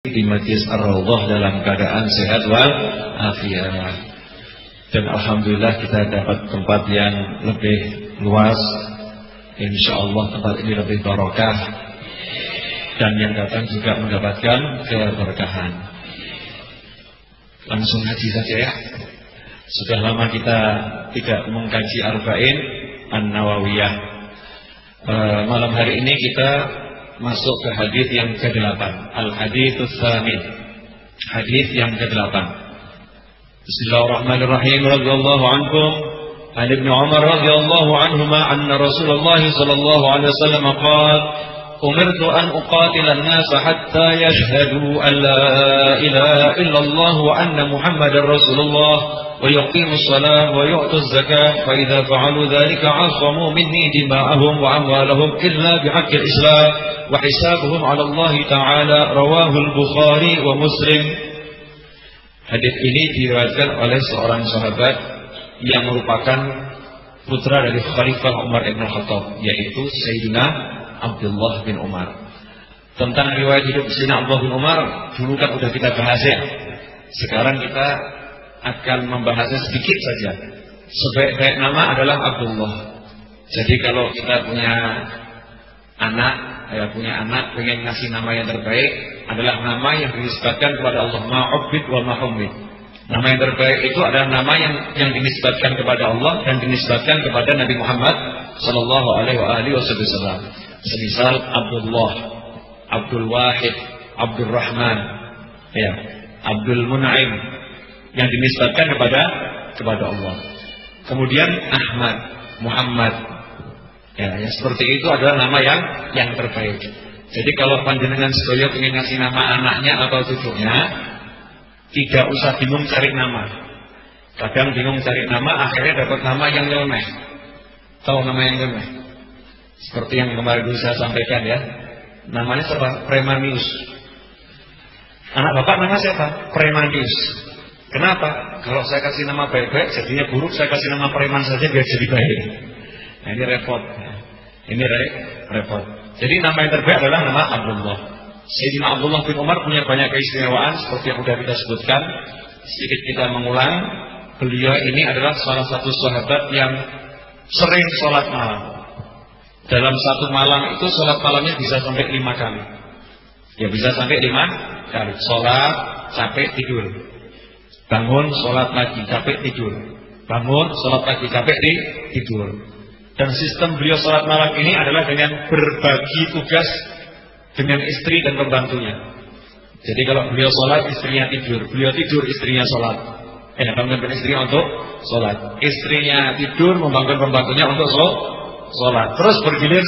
di Majlis Ar-Raudhah dalam keadaan sehat wal afiat. Dan alhamdulillah kita dapat tempat yang lebih luas. Insyaallah tempat ini lebih barokah dan yang datang juga mendapatkan keberkahan. Langsung haji saja ya. Sudah lama kita tidak mengkaji Arba'in An-Nawawiyah. Malam hari ini kita masuk ke hadis yang ke-8. Al-Hadits Tsamin. Hadis yang ke-8. Bismillahirrahmanirrahim. Radhiyallahu anhum an Ibnu Umar radhiyallahu anhuma anna Rasulullah sallallahu alaihi wasallam qala umirtu an uqatila an-nas hatta yashhadu an la ilaha illallah wa anna Muhammadar Rasulullah ويقيموا الصلاة ويؤتوا الزكاة فإذا فعلوا ذلك عصموا مني دماءهم وأموالهم إلا بحق الإسلام وحسابهم على الله تعالى رواه البخاري ومسلم. Hadis ini diriwayatkan oleh seorang sahabat yang merupakan putra dari Khalifah Umar ibn Khattab, yaitu Sayyidina Abdullah bin Umar. Tentang riwayat hidup Sayyidina Abdullah bin Umar dulu kan udah kita bahas ya. Sekarang kita akan membahasnya sedikit saja. Sebaik-baik nama adalah Abdullah. Jadi kalau kita punya anak, pengen ngasih nama yang terbaik adalah nama yang dinisbatkan kepada Allah. Ma'ubid wa ma'humid. Nama yang terbaik itu adalah nama yang dinisbatkan kepada Allah dan dinisbatkan kepada Nabi Muhammad sallallahu alaihi wasallam. Semisal Abdullah, Abdul Wahid, Abdul Rahman, ya, Abdul Mun'im, yang dinisbatkan kepada Allah. Kemudian Ahmad, Muhammad, ya, yang seperti itu adalah nama yang terbaik. Jadi kalau panjenengan sedaya ingin ngasih nama anaknya atau cucunya, tidak usah bingung cari nama. Kadang bingung cari nama, akhirnya dapat nama yang nyeleneh. Tahu nama yang nyeleneh? Seperti yang kemarin dulu saya sampaikan ya. Namanya siapa? Premanius. Anak bapak nama siapa? Premanius. Kenapa? Kalau saya kasih nama baik-baik jadinya buruk, saya kasih nama preman saja biar jadi baik. Nah, ini repot. Ini repot. Jadi nama yang terbaik adalah nama Abdullah. Sayyidina Abdullah bin Umar punya banyak keistimewaan seperti yang sudah kita sebutkan. Sedikit kita mengulang, beliau ini adalah salah satu sahabat yang sering sholat malam. Dalam satu malam itu sholat malamnya bisa sampai 5 kali. Ya bisa sampai 5 kali. Sholat, capek, tidur. Bangun, sholat lagi, capek, tidur. Bangun, sholat lagi, capek, tidur. Dan sistem beliau sholat malam ini adalah dengan berbagi tugas dengan istri dan pembantunya. Jadi kalau beliau sholat, istrinya tidur. Beliau tidur, istrinya sholat. Bangunkan istrinya untuk sholat. Istrinya tidur, membangun pembantunya untuk sholat. Terus bergilir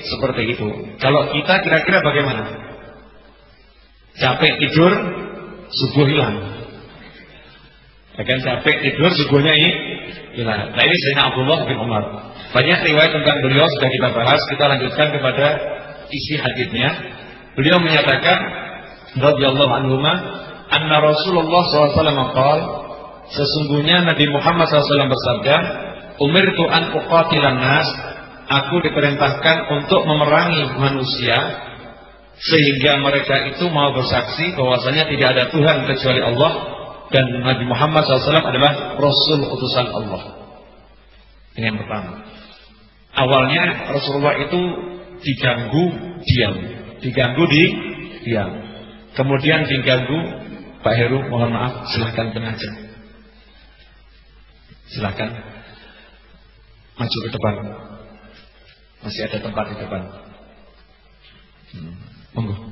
seperti itu. Kalau kita kira-kira bagaimana? Capek, tidur, subuh hilang. Akan capek tidur subuhnya hilang. Nah ini Sayyidina Abdullah bin Umar. Banyak riwayat tentang beliau sudah kita bahas. Kita lanjutkan kepada isi hadisnya. Beliau menyatakan radhiyallahu anhuma anna Rasulullah SAW qala, sesungguhnya Nabi Muhammad SAW bersabda, umirtu an uqatilan nas, aku diperintahkan untuk memerangi manusia sehingga mereka itu mau bersaksi bahwasanya tidak ada Tuhan kecuali Allah dan Nabi Muhammad SAW adalah Rasul utusan Allah. Ini yang pertama. Awalnya Rasulullah itu diganggu diam. Kemudian diganggu, Pak Heru mohon maaf, silahkan pengajar. Silahkan maju ke depan. Masih ada tempat di depan. Monggo.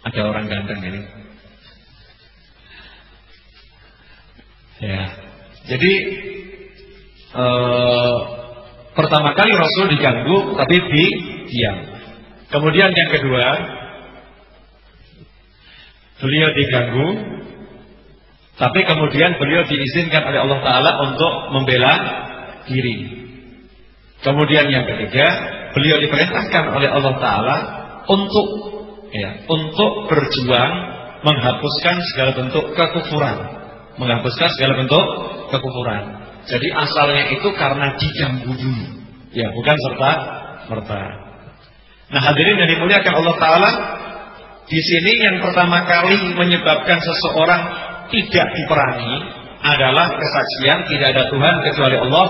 Ada orang ganteng ini. Ya, jadi pertama kali Rasul diganggu, tapi diam. Kemudian yang kedua, beliau diganggu, tapi kemudian beliau diizinkan oleh Allah Ta'ala untuk membela diri. Kemudian yang ketiga, beliau diperintahkan oleh Allah Ta'ala untuk berjuang menghapuskan segala bentuk kekufuran. Jadi asalnya itu karena diganggu dulu, ya bukan serta merta. Nah hadirin yang dimuliakan Allah Ta'ala, Di sini yang pertama kali menyebabkan seseorang tidak diperangi adalah kesaksian tidak ada Tuhan kecuali Allah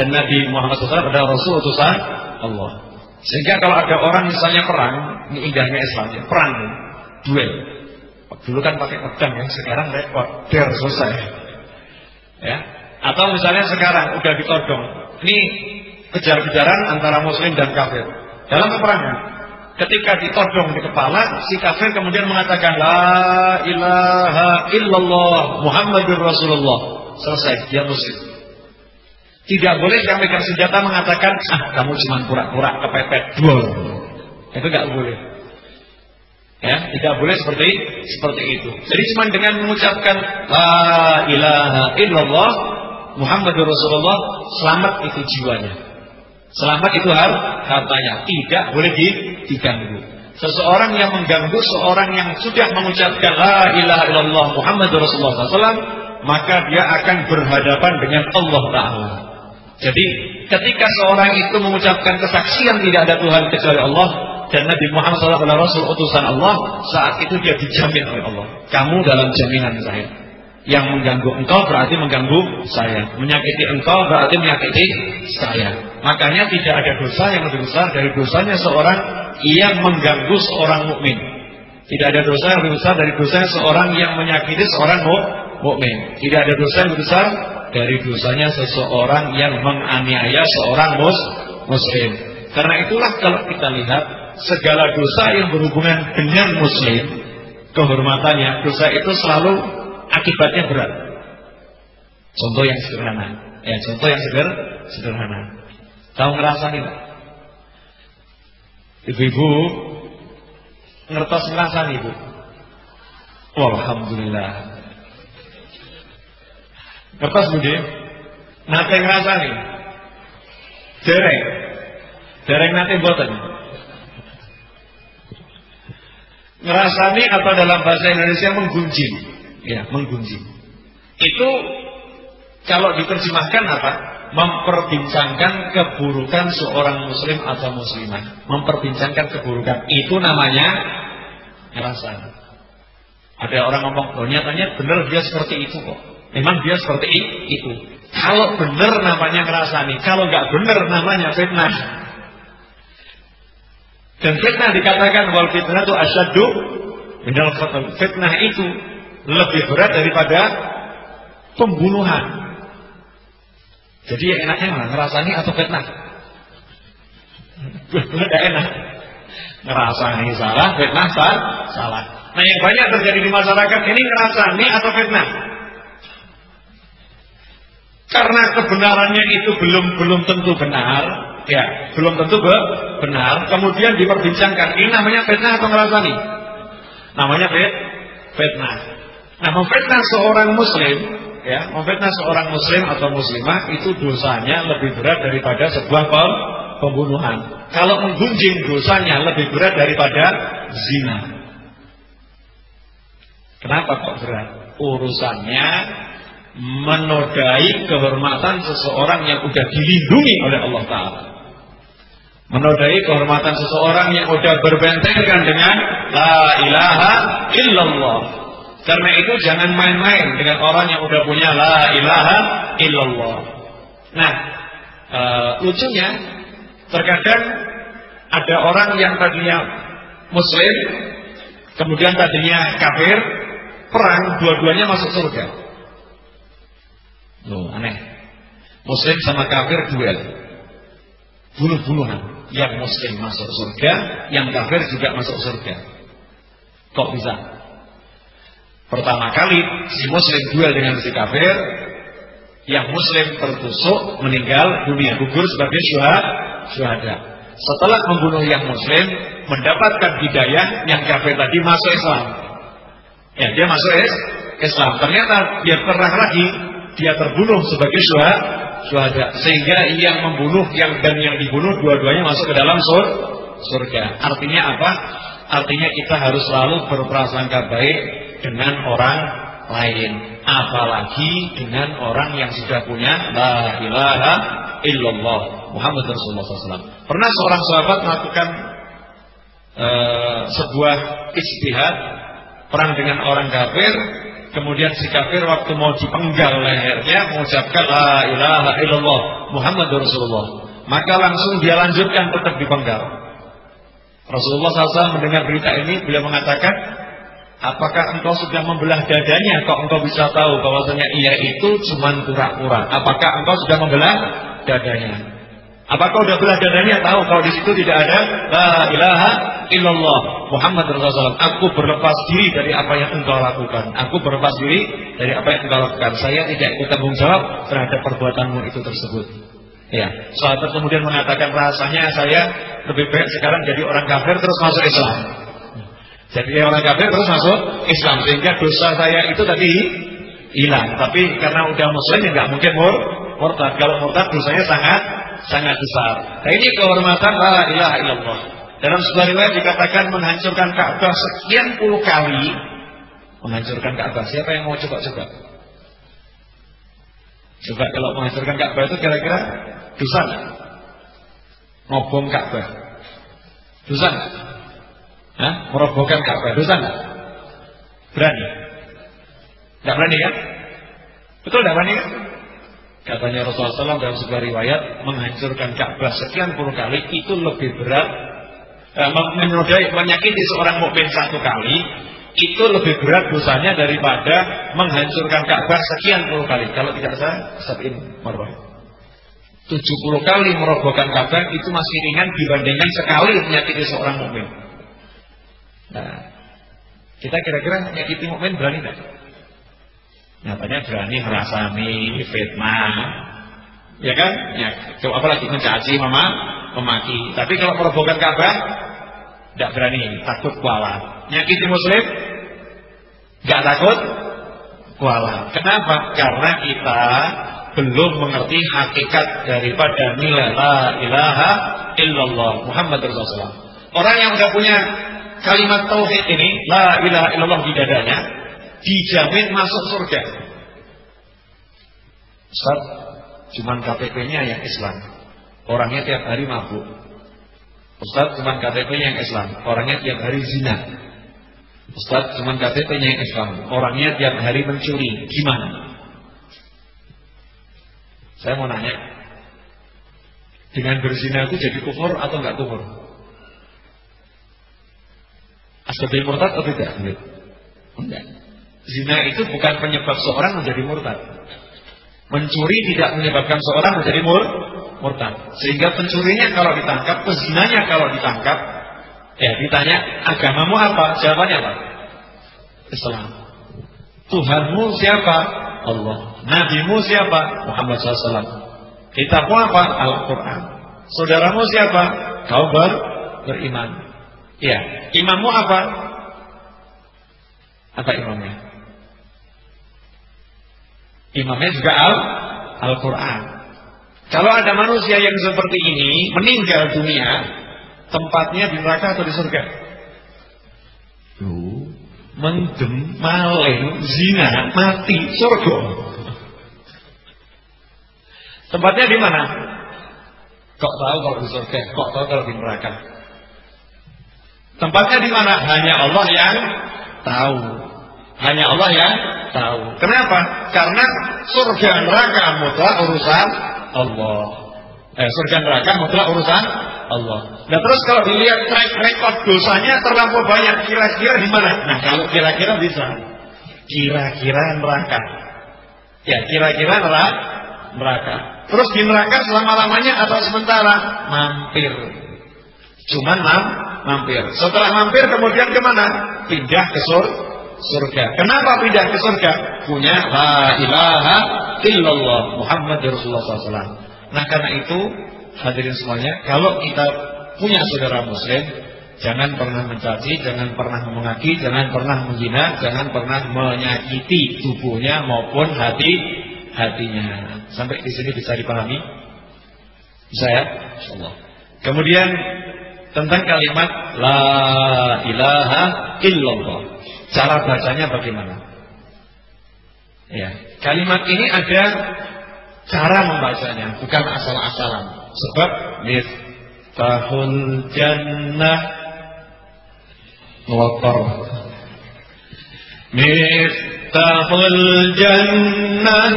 dan Nabi Muhammad SAW adalah Rasul utusan Allah. Sehingga kalau ada orang misalnya perang, ini indahnya Islam ya, perang, duel. Dulu kan pakai pedang ya, sekarang repot, selesai. Ya. Atau misalnya sekarang udah ditodong, ini kejar-kejaran antara Muslim dan kafir dalam peperangan. Ketika ditodong di kepala, si kafir kemudian mengatakan La ilaha illallah Muhammadur Rasulullah. Selesai, dia Muslim. Tidak boleh yang megang senjata mengatakan kamu cuma pura-pura kepepet duel. Itu nggak boleh. Ya, tidak boleh seperti itu. Jadi cuma dengan mengucapkan La ilaha illallah Muhammadur Rasulullah, selamat itu jiwanya. Selamat itu hartanya, tidak boleh diganggu. Seseorang yang mengganggu seorang yang sudah mengucapkan La ilaha illallah Muhammadur Rasulullah SAW, maka dia akan berhadapan dengan Allah Ta'ala. Jadi ketika seorang itu mengucapkan kesaksian tidak ada Tuhan kecuali Allah dan Nabi Muhammad SAW adalah Rasul utusan Allah, saat itu dia dijamin oleh Allah. Kamu dalam jaminan saya. Yang mengganggu engkau berarti mengganggu saya. Menyakiti engkau berarti menyakiti saya. Makanya tidak ada dosa yang lebih besar dari dosanya seorang yang mengganggu seorang mukmin. Tidak ada dosa yang lebih besar dari dosanya seorang yang menyakiti seorang mukmin. Tidak ada dosa yang lebih besar dari dosanya seseorang yang menganiaya seorang muslim. Karena itulah kalau kita lihat segala dosa yang berhubungan dengan muslim, kehormatannya, dosa itu selalu akibatnya berat. Contoh yang sederhana. Ya, contoh yang sederhana. Tahu ngerasain enggak? Ibu-ibu ngertos ngerasain ibu. Alhamdulillah. Ngertos budi? Nate ngrasani. Dereng nate mboten. Ngerasani atau dalam bahasa Indonesia menggunjing. Ya, menggunjing. Itu kalau diterjemahkan apa? Memperbincangkan keburukan seorang muslim atau muslimah. Memperbincangkan keburukan. Itu namanya ngerasani. Ada orang ngomong, "Oh, nyatanya benar dia seperti itu kok." Memang dia seperti itu. Kalau benar namanya ngerasani, kalau nggak benar namanya fitnah. Dan fitnah dikatakan wal fitnah itu asyaddu minal qatl. Fitnah itu lebih berat daripada pembunuhan. Jadi ya enaknya mana? Ngerasani atau fitnah? Tidak enak. Ngerasani salah, fitnah salah. Nah, yang banyak terjadi di masyarakat ini ngerasani atau fitnah. Karena kebenarannya itu belum tentu benar, ya, belum tentu benar. Kemudian diperbincangkan, ini namanya fitnah atau ngerasani? Namanya fitnah. Nah, memfitnah seorang muslim, ya, memfitnah seorang muslim atau muslimah itu dosanya lebih berat daripada sebuah pembunuhan. Kalau menggunjing dosanya lebih berat daripada zina. Kenapa kok berat? Urusannya menodai kehormatan seseorang yang sudah dilindungi oleh Allah Ta'ala. Menodai kehormatan seseorang yang sudah berbentengan dengan La ilaha illallah. Karena itu jangan main-main dengan orang yang sudah punya La ilaha illallah. Nah, lucunya terkadang ada orang yang tadinya muslim, kemudian tadinya kafir, perang, dua-duanya masuk surga. Loh, aneh. Muslim sama kafir duel, bunuh-bunuhan. Yang muslim masuk surga, yang kafir juga masuk surga. Kok bisa? Pertama kali si muslim duel dengan si kafir, yang muslim tertusuk, meninggal dunia, gugur sebagai syuhada. Setelah membunuh yang muslim, mendapatkan hidayah, yang kafir tadi masuk Islam. Ya, dia masuk Islam. Ternyata dia terang lagi, dia terbunuh sebagai syuhada, sehingga yang membunuh dan yang dibunuh dua-duanya masuk ke dalam surga. Artinya apa? Artinya kita harus selalu berprasangka baik dengan orang lain, apalagi dengan orang yang sudah punya La ilaha illallah Muhammad Rasulullah SAW. Pernah seorang sahabat melakukan sebuah ijtihad perang dengan orang kafir, kemudian si kafir waktu mau dipenggal lehernya mengucapkan la ilaha illallah Muhammadur Rasulullah, maka langsung dia lanjutkan tetap dipenggal. Rasulullah SAW mendengar berita ini, beliau mengatakan, apakah engkau sudah membelah dadanya? Kok engkau bisa tahu bahwasanya ia itu cuma pura-pura? Apakah engkau sudah membelah dadanya? Apakah sudah belah dadanya? Tahu kalau di situ tidak ada la ilaha illallah Muhammad Rasulullah. Aku berlepas diri dari apa yang engkau lakukan. Aku berlepas diri dari apa yang engkau lakukan. Saya tidak ikut tanggung jawab terhadap perbuatanmu itu tersebut. Ya, sahabat kemudian mengatakan, rasanya saya lebih baik sekarang jadi orang kafir terus masuk Islam. Jadi orang kafir terus masuk Islam, sehingga dosa saya itu tadi hilang. Tapi karena udah muslim ya nggak mungkin murtad. Kalau murtad dosanya sangat besar. Nah, ini kehormatan la ilaha illallah. Dalam sebuah riwayat dikatakan menghancurkan Ka'bah sekian puluh kali. Menghancurkan Ka'bah. Siapa yang mau coba-coba? Coba kalau menghancurkan Ka'bah itu kira-kira dosa nggak? Ngobong Ka'bah dosa nggak? Merobohkan Ka'bah dosa nggak? Berani? Nggak berani kan? Betul nggak berani kan? Katanya Rasulullah SAW dalam sebuah riwayat, menghancurkan Ka'bah sekian puluh kali itu lebih berat, menyakiti seorang mukmin satu kali itu lebih berat dosanya daripada menghancurkan Ka'bah sekian puluh kali. Kalau tidak salah, sab'in marrah, 70 kali merobohkan Ka'bah itu masih ringan dibandingkan sekali menyakiti seorang mukmin. Nah, kita kira-kira menyakiti mukmin berani tidak? Nyatanya berani merasani fitnah, ya kan? Ya, coba apalagi mencaci, memaki. Tapi kalau merobohkan Ka'bah, tidak berani, takut kualat. Nyakiti muslim, nggak takut kualat. Kenapa? Karena kita belum mengerti hakikat daripada nilai la ilaha illallah Muhammad Rasulullah. Orang yang sudah punya kalimat tauhid ini, la ilaha illallah di dadanya, dijamin masuk surga. Ustaz, cuman KTP-nya yang Islam, orangnya tiap hari mabuk. Ustaz, cuman KTP-nya yang Islam, orangnya tiap hari zina. Ustaz, cuman KTP-nya yang Islam, orangnya tiap hari mencuri. Gimana? Saya mau nanya, dengan berzina itu jadi kufur atau enggak kufur? Asbabul murtad atau tidak? Enggak. Zina itu bukan penyebab seorang menjadi murtad. Mencuri tidak menyebabkan seorang menjadi murtad. Sehingga pencurinya kalau ditangkap, pezinanya kalau ditangkap, ya ditanya, agamamu apa? Jawabannya apa? Islam. Tuhanmu siapa? Allah. Nabimu siapa? Muhammad SAW. Kitabmu apa? Al-Quran. Saudaramu siapa? Kau beriman. Ya. Imammu apa? Apa imamnya? Imamnya juga Al-Quran. Kalau ada manusia yang seperti ini meninggal dunia, tempatnya di neraka atau di surga? Mendem, maling, zina, mati, surga. Tempatnya di mana? Kok tahu kalau di surga? Kok tahu kalau di neraka? Tempatnya di mana? Hanya Allah yang tahu. Hanya Allah yang tahu. Kenapa? Karena surga neraka mutlak urusan Allah. Surga neraka mutlak urusan Allah. Nah terus kalau dilihat track record dosanya terlalu banyak, kira-kira di mana? Nah kalau kira-kira bisa, kira-kira neraka. Ya kira-kira neraka. Terus di neraka selama-lamanya atau sementara? Mampir. Cuman mampir. Setelah mampir kemudian kemana? Pindah ke surga. Kenapa pindah ke surga? Punya la ilaha illallah Muhammad Rasulullah SAW. Nah karena itu hadirin semuanya, kalau kita punya saudara muslim, jangan pernah mencaci, jangan pernah memaki, jangan pernah menghina, jangan pernah menyakiti tubuhnya maupun hatinya. Sampai di sini bisa dipahami? Bisa ya? Insyaallah. Kemudian tentang kalimat la ilaha illallah, cara bacanya bagaimana? Ya, kalimat ini ada cara membacanya, bukan asal-asalan. Sebab miftahul jannah ngelotor. Miftahul jannah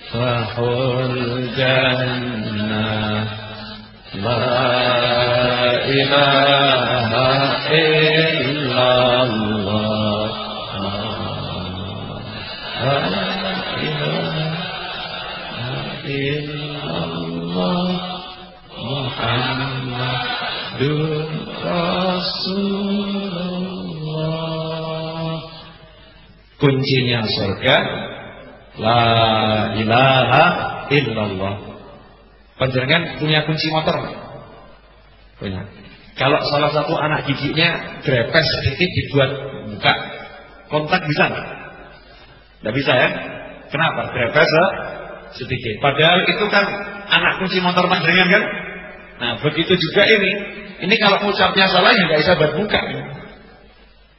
Miftahul jannah la ilaha illallah la ilaha illallah Muhammadur Rasulullah. Kuncinya surga la ilaha illallah. Panjenengan punya kunci motor? Punya. Kalau salah satu anak didiknya grepes sedikit dibuat buka kontak bisa nggak? Nggak bisa ya? Kenapa? Grepes sedikit. Padahal itu kan anak kunci motor panjenengan kan? Nah begitu juga ini. Ini kalau ngucapnya salah ya nggak bisa buat buka.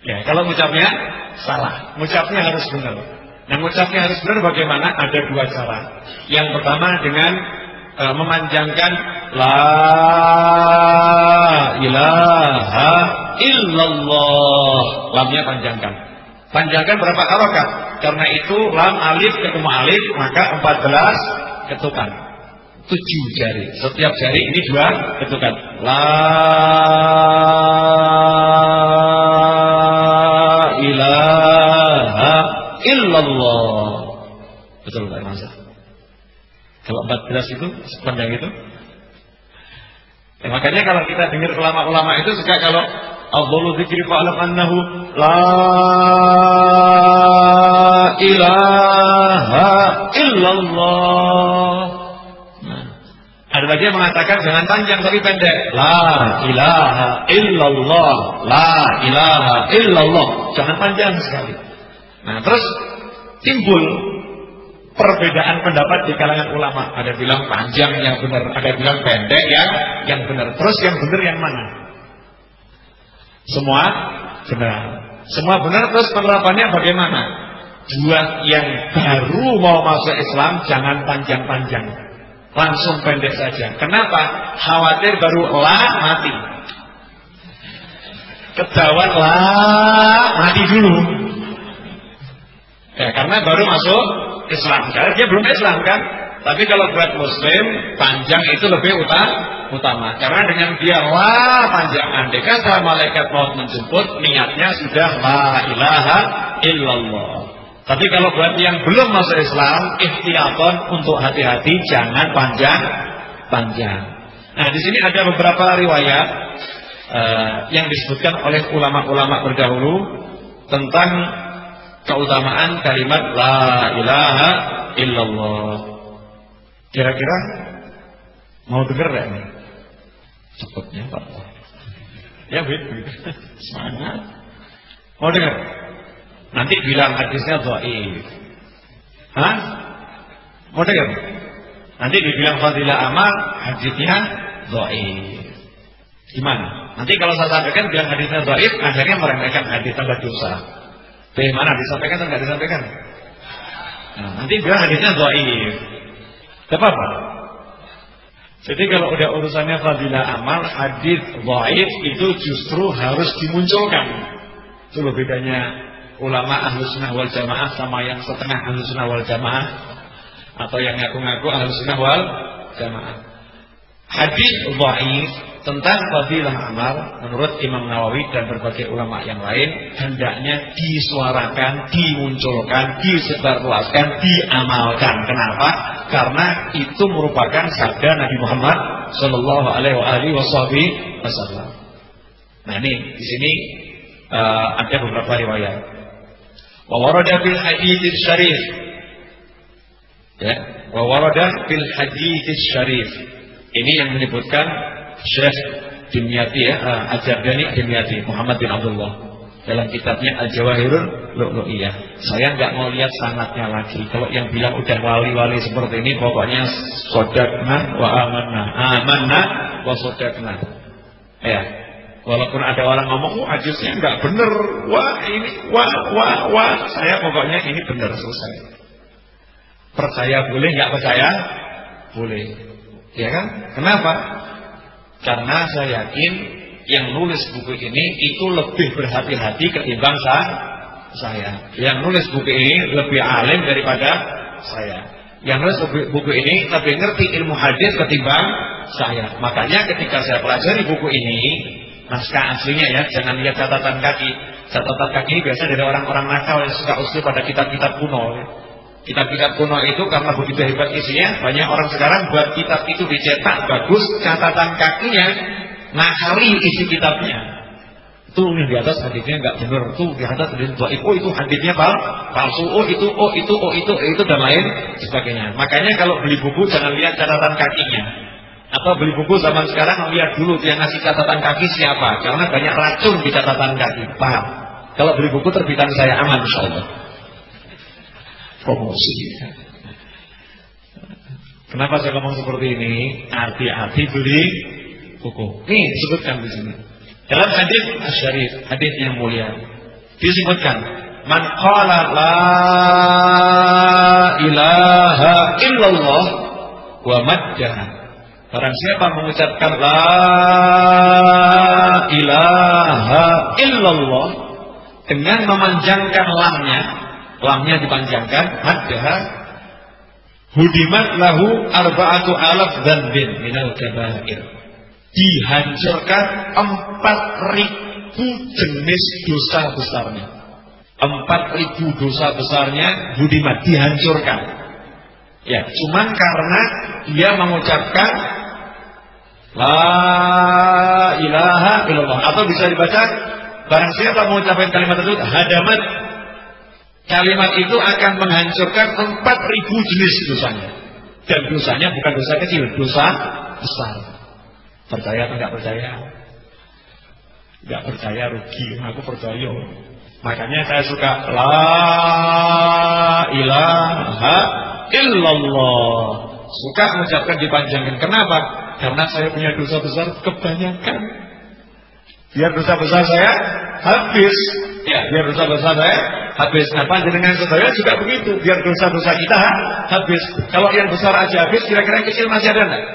Ya kalau ngucapnya salah, ngucapnya harus benar. Nah ngucapnya harus benar bagaimana? Ada dua cara. Yang pertama dengan memanjangkan la ilaha illallah. Lamnya panjangkan. Panjangkan berapa harokat? Karena itu lam alif ketemu alif maka 14 ketukan. 7 jari. Setiap jari ini 2 ketukan. La ilaha illallah. Betul Pak Mas? Kalau 14 itu sepanjang itu. Makanya kalau kita dengar ulama-ulama itu suka kalau afdhalu dzikri fa'lam annahu la ilaha illallah. Nah, ada lagi yang mengatakan jangan panjang tapi pendek. La ilaha illallah, la ilaha illallah. Jangan panjang sekali. Nah, terus timbul perbedaan pendapat di kalangan ulama. Ada bilang panjang yang benar, ada bilang pendek yang benar. Terus yang benar yang mana? Semua benar. Semua benar, terus penerapannya bagaimana? Buat yang baru mau masuk Islam jangan panjang-panjang, langsung pendek saja. Kenapa? Khawatir baru la mati, ketahuan la mati dulu. Ya karena baru masuk Islam, karena dia belum Islam kan. Tapi kalau buat Muslim panjang itu lebih utama. Karena dengan dia la panjang, andai kata malaikat maut menjemput, niatnya sudah la ilaha illallah. Tapi kalau buat yang belum masuk Islam, ikhtiyaton untuk hati-hati, jangan panjang. Nah di sini ada beberapa riwayat yang disebutkan oleh ulama-ulama terdahulu tentang keutamaan kalimat la ilaha illallah. Kira-kira mau dengar gak ini? Cepatnya Pak. Ya begitu. Semangat. Mau dengar? Nanti bilang hadisnya dhaif. Hah? Mau dengar? Nanti dibilang fadilah amal, hadisnya dhaif. Gimana? Nanti kalau saya sampaikan bilang hadisnya dhaif, akhirnya meremehkan hadis, tambah dosa. Bagaimana? Disampaikan atau tidak disampaikan? Nah, nanti bilang hadisnya dhaif. Tidak apa-apa. Jadi kalau udah urusannya fadilah amal, hadis dhaif itu justru harus dimunculkan. Itu loh bedanya ulama Ahlussunnah wal Jamaah sama yang setengah Ahlussunnah wal Jamaah atau yang ngaku-ngaku Ahlussunnah wal Jamaah. Hadis dhaif tentang fadilah amal menurut Imam Nawawi dan berbagai ulama yang lain hendaknya disuarakan, dimunculkan, disebarluaskan, diamalkan. Kenapa? Karena itu merupakan sabda Nabi Muhammad sallallahu alaihi wasallam. Nah ini di sini ada beberapa riwayat. Wa warada fil hadits syarif. Ya, wa warada fil hadits syarif. Ini yang menyebutkan Syekh Dimyati ya, Al-Jardani Dimyati, Muhammad bin Abdullah dalam kitabnya Al-Jawahirul Lu'lu'iyah. Saya nggak mau lihat sanadnya lagi. Kalau yang bilang udah wali-wali seperti ini, pokoknya sodakna wa amanna, amanna wa sodakna. Ya, walaupun ada orang ngomong, hadisnya nggak bener, wah ini, wah, saya pokoknya ini bener, selesai. Percaya boleh, nggak percaya boleh. Ya kan? Kenapa? Karena saya yakin yang nulis buku ini itu lebih berhati-hati ketimbang saya. Yang nulis buku ini lebih alim daripada saya. Yang nulis buku ini lebih ngerti ilmu hadis ketimbang saya. Makanya ketika saya pelajari buku ini, naskah aslinya ya, jangan lihat catatan kaki. Catatan kaki ini biasa dari orang-orang nakal yang suka usul pada kitab-kitab kuno. Kitab-kitab kuno itu karena begitu hebat isinya, banyak orang sekarang buat kitab itu dicetak bagus, catatan kakinya nakali isi kitabnya. Itu di atas hadisnya nggak benar, tuh di atas itu hadisnya palsu, itu dan lain sebagainya. Makanya kalau beli buku jangan lihat catatan kakinya. Atau beli buku zaman sekarang lihat dulu yang ngasih catatan kaki siapa, karena banyak racun di catatan kaki. Paham? Kalau beli buku terbitan saya aman insyaallah. Promosi. Kenapa saya ngomong seperti ini? Hati-hati beli buku. Nih disebutkan di sini. Dalam hadis asy-syarif, hadis yang mulia, disebutkan, "Man qala la ilaha illallah wa maddaha." Barang siapa mengucapkan la ilaha illallah dengan memanjangkan lamnya dipanjangkan, maddaha, hudimat lahu arba'atu alaf dzanbin minal kabair. Dihancurkan 4.000 jenis dosa besarnya. 4.000 dosa besarnya hudimat, dihancurkan. Ya, cuman karena dia mengucapkan la ilaha illallah, atau bisa dibaca barang siapa mengucapkan kalimat tersebut hadamat, kalimat itu akan menghancurkan 4.000 jenis dosanya. Dan dosanya bukan dosa kecil, dosa besar. Percaya atau enggak percaya? Enggak percaya rugi, aku percaya. Makanya saya suka la ilaha illallah. Suka mengucapkan dipanjangkan. Kenapa? Karena saya punya dosa besar kebanyakan. Biar dosa besar saya habis. Ya, biar dosa besar saya habis. Nah, panjenengan sedaya juga begitu. Biar dosa-dosa kita habis. Kalau yang besar aja habis, kira-kira yang kecil masih ada enggak?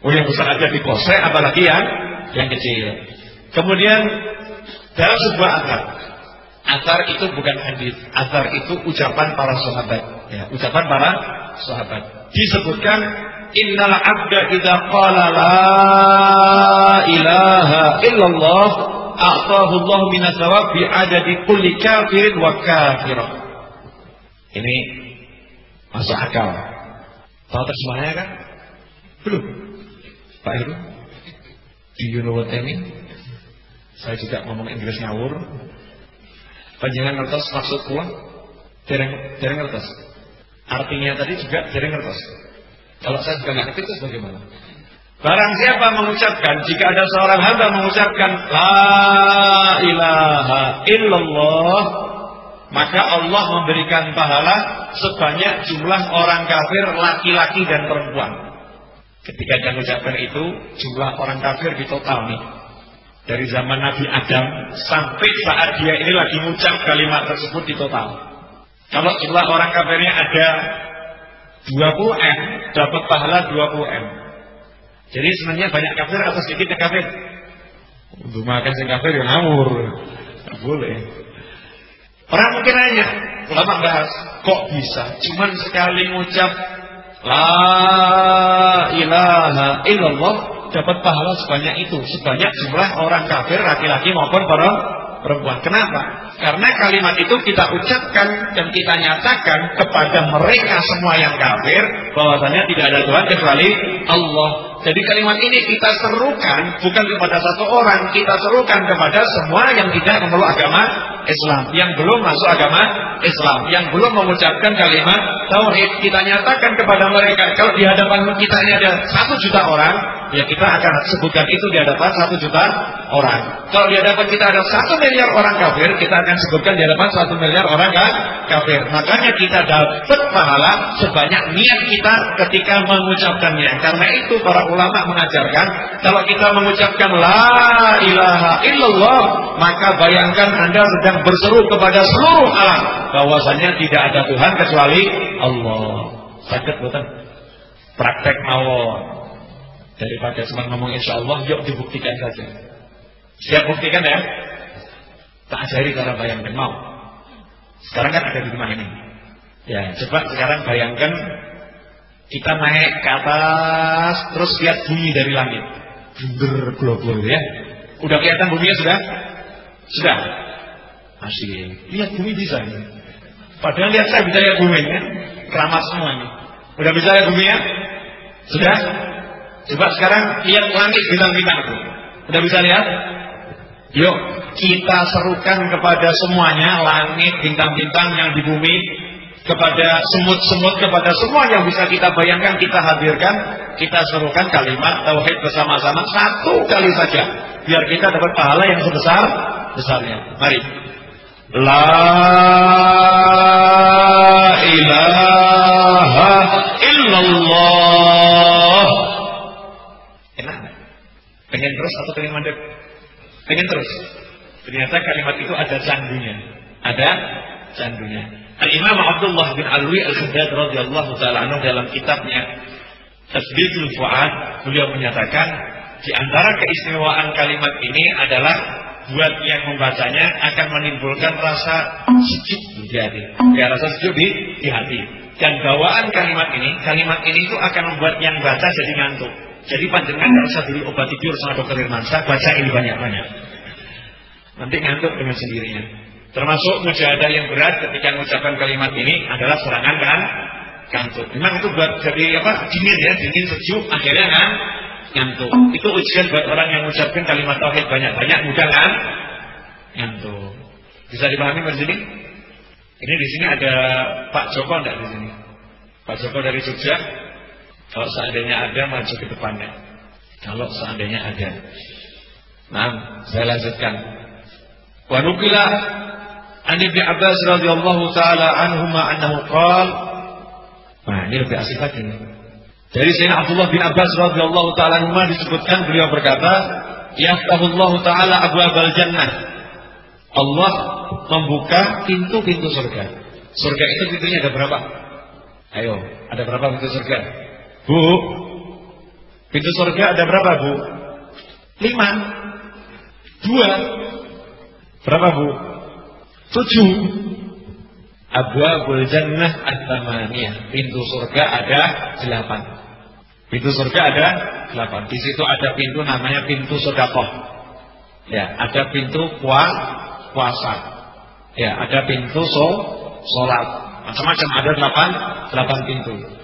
Oh, yang besar aja dikosek, apalagi yang kecil. Kemudian dalam sebuah athar itu bukan hadis, athar itu ucapan para sahabat. Ya, ucapan para sahabat. Disebutkan, innal abda idza qala la ilaha illallah a'tahu Allah minas thawab bi adadi kulli kafirin wa kafirah. Ini masuk akal. Tahu terjemahannya kan? Belum. Pak Heru, do you know what I mean? Saya juga ngomong Inggris ngawur. Panjangan ngertos maksud pulang? Dereng ngertos. Artinya tadi juga dereng ngertos. Kalau saya juga nggak ngerti itu bagaimana? Barang siapa mengucapkan, jika ada seorang hamba mengucapkan la ilaha illallah, maka Allah memberikan pahala sebanyak jumlah orang kafir laki-laki dan perempuan. Ketika dia mengucapkan itu, jumlah orang kafir di total nih, dari zaman Nabi Adam sampai saat dia ini lagi mengucap kalimat tersebut di total. Kalau jumlah orang kafirnya ada 20M, dapat pahala 20M. Jadi sebenarnya banyak kafir atau sedikitnya kafir? Untuk makan sing kafir yang ngawur, nggak boleh. Orang mungkin nanya, ulama bahas, kok bisa? Cuman sekali mengucap la ilaha illallah dapat pahala sebanyak itu, sebanyak jumlah orang kafir laki-laki maupun perempuan. Kenapa? Karena kalimat itu kita ucapkan dan kita nyatakan kepada mereka semua yang kafir bahwasanya tidak ada Tuhan kecuali Allah. Jadi kalimat ini kita serukan bukan kepada satu orang, kita serukan kepada semua yang tidak memeluk agama Islam, yang belum masuk agama Islam, yang belum mengucapkan kalimat tauhid. Kita nyatakan kepada mereka, kalau di hadapan kita ini ada 1 juta orang, ya kita akan sebutkan itu di hadapan 1 juta orang. Kalau di hadapan kita ada 1 miliar orang kafir, kita akan sebutkan di hadapan 1 miliar orang kafir. Makanya kita dapat pahala sebanyak niat kita ketika mengucapkannya. Karena itu para ulama mengajarkan, kalau kita mengucapkan la ilaha illallah, maka bayangkan Anda sedang berseru kepada seluruh alam bahwasanya tidak ada Tuhan kecuali Allah. Sakit betul? Praktek mawon. Daripada cuma ngomong insya Allah, yuk dibuktikan saja. Siap buktikan ya? Tak ajari cara bayangkan, mau? Sekarang kan ada di rumah ini. Ya, coba sekarang bayangkan kita naik ke atas, terus lihat bumi dari langit. Bunder global ya. Udah kelihatan buminya sudah? Sudah. Asyik. Lihat bumi bisa ya. Padahal lihat saya bisa lihat bumi ya. Keramat semua ini. Udah bisa lihat bumi ya? Sudah? Coba sekarang lihat langit bintang-bintang. Udah bisa lihat? Yuk kita serukan kepada semuanya, langit, bintang-bintang yang di bumi, kepada semut-semut, kepada semua yang bisa kita bayangkan, kita hadirkan, kita serukan kalimat tauhid bersama-sama 1 kali saja, biar kita dapat pahala yang sebesar-besarnya. Mari. La ilaha illallah. Enak? Pengen terus atau pengen mandek? Pengen terus. Ternyata kalimat itu ada candunya. Ada candunya. Al-Imam Abdullah bin Alwi Al-Khaddad radhiyallahu ta'ala anhu dalam kitabnya Tasbihul Fuad, beliau menyatakan di antara keistimewaan kalimat ini adalah buat yang membacanya akan menimbulkan rasa sejuk di hati. Ya, rasa sejuk di hati. Dan bawaan kalimat ini itu akan membuat yang baca jadi ngantuk. Jadi panjenengan tidak usah beli obat tidur sama dokter Irmansyah, baca ini banyak-banyak. Nanti ngantuk dengan sendirinya. Termasuk mujahadah yang berat ketika mengucapkan kalimat ini adalah serangan kantuk. Memang itu buat jadi dingin ya, dingin sejuk, akhirnya ngantuk. Itu ujian buat orang yang mengucapkan kalimat tauhid banyak-banyak, mudah ngantuk. Bisa dipahami di sini? Ini di sini ada Pak Joko enggak di sini? Pak Joko dari Jogja. Kalau seandainya ada, maju ke depannya. Kalau seandainya ada. Nah, saya lanjutkan. Wa nuqila an Ibnu Abbas radhiyallahu taala anhuma annahu qala. Nah, ini lebih asik lagi. Dari Sayyidina Abdullah bin Abbas radhiyallahu taala anhuma disebutkan beliau berkata, "Yaftahullahu taala abwabal jannah." Allah membuka pintu-pintu surga. Surga itu pintunya ada berapa? Ayo, ada berapa pintu surga? Bu, pintu surga ada berapa, Bu? 5. 2. Berapa, Bu? 7. Abwabul jannah at-tamaniyah. Pintu surga ada 8. Pintu surga ada 8. Di situ ada pintu namanya pintu sedekah. Ya, ada pintu puasa. Ya, ada pintu sholat. Macam-macam, ada 8 pintu.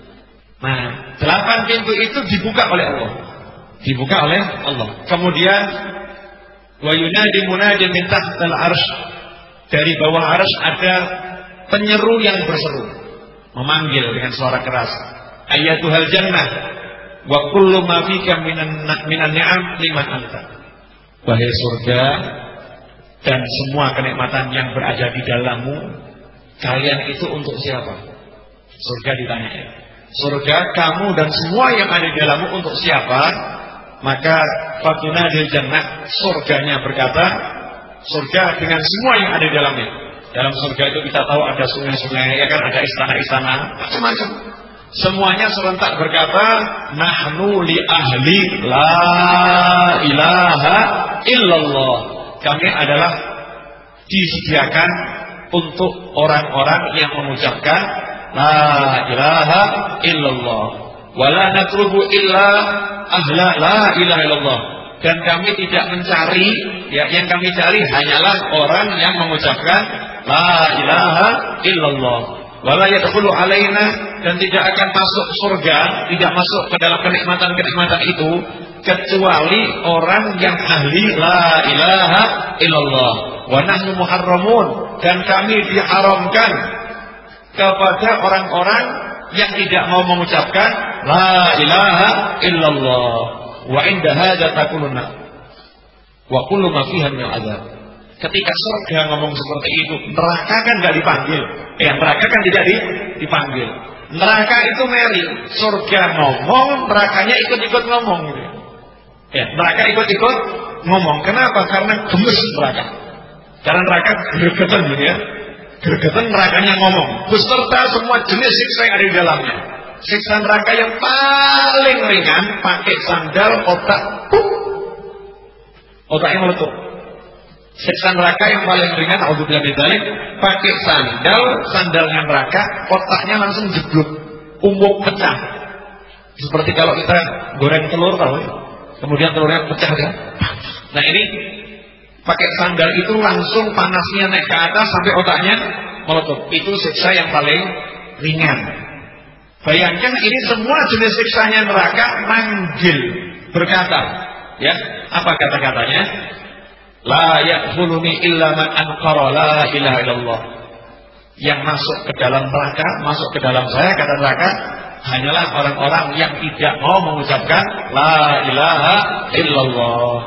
Nah, 8 pintu itu dibuka oleh Allah. Dibuka oleh Allah. Kemudian wa yunadi munadin min tahtal arsy. Dari bawah arsy ada penyeru yang berseru, memanggil dengan suara keras. Ayatuhal jannah wa kullu ma fika minan ni'am liman anta. Wahai surga dan semua kenikmatan yang berada di dalammu, kalian itu untuk siapa? Surga ditanya ya. Surga kamu dan semua yang ada di dalammu untuk siapa? Maka fatunadil jannah, surganya berkata, surga dengan semua yang ada di dalamnya. Dalam surga itu kita tahu ada sungai-sungai, ya kan, ada istana-istana, macam-macam. Semuanya serentak berkata, nahnu li ahli la ilaha illallah. Kami adalah disediakan untuk orang-orang yang mengucapkan la ilaha illallah. Wala natrubu illa ahla la ilaha illallah. Dan kami tidak mencari, ya, yang kami cari hanyalah orang yang mengucapkan la ilaha illallah. Wala yadkhulu alaina, dan tidak akan masuk surga, tidak masuk ke dalam kenikmatan-kenikmatan itu kecuali orang yang ahli la ilaha illallah. Wa nahnu muharramun, dan kami diharamkan kepada orang-orang yang tidak mau mengucapkan la ilaha illallah. wa inda hadza takununa wa kullu ma fiha min azab. Ketika surga ngomong seperti itu, neraka kan enggak dipanggil. Neraka kan tidak dipanggil. Neraka itu meri, surga ngomong, nerakanya ikut-ikut ngomong gitu. Neraka ikut-ikut ngomong. Kenapa? Karena gemes neraka. Karena neraka gregetan gitu ya. Gregetan nerakanya ngomong. Beserta semua jenis siksa yang ada di dalamnya. Siksa neraka yang paling ringan, pakai sandal otaknya meletup. Siksa neraka yang paling ringan, auzubillahi min dzalik, pakai sandalnya neraka, otaknya langsung jeblok, umuk pecah. Seperti kalau kita goreng telur tahu ya? Kemudian telurnya pecah kan? Nah ini pakai sandal itu langsung panasnya naik ke atas sampai otaknya meletup. Itu siksa yang paling ringan. Bayangkan ini semua jenis siksanya neraka manggil, berkata, ya, apa kata-katanya? La ya'khuluni illa man anqara la ilaha illallah. Yang masuk ke dalam neraka, masuk ke dalam saya, kata neraka, hanyalah orang-orang yang tidak mau mengucapkan la ilaha illallah.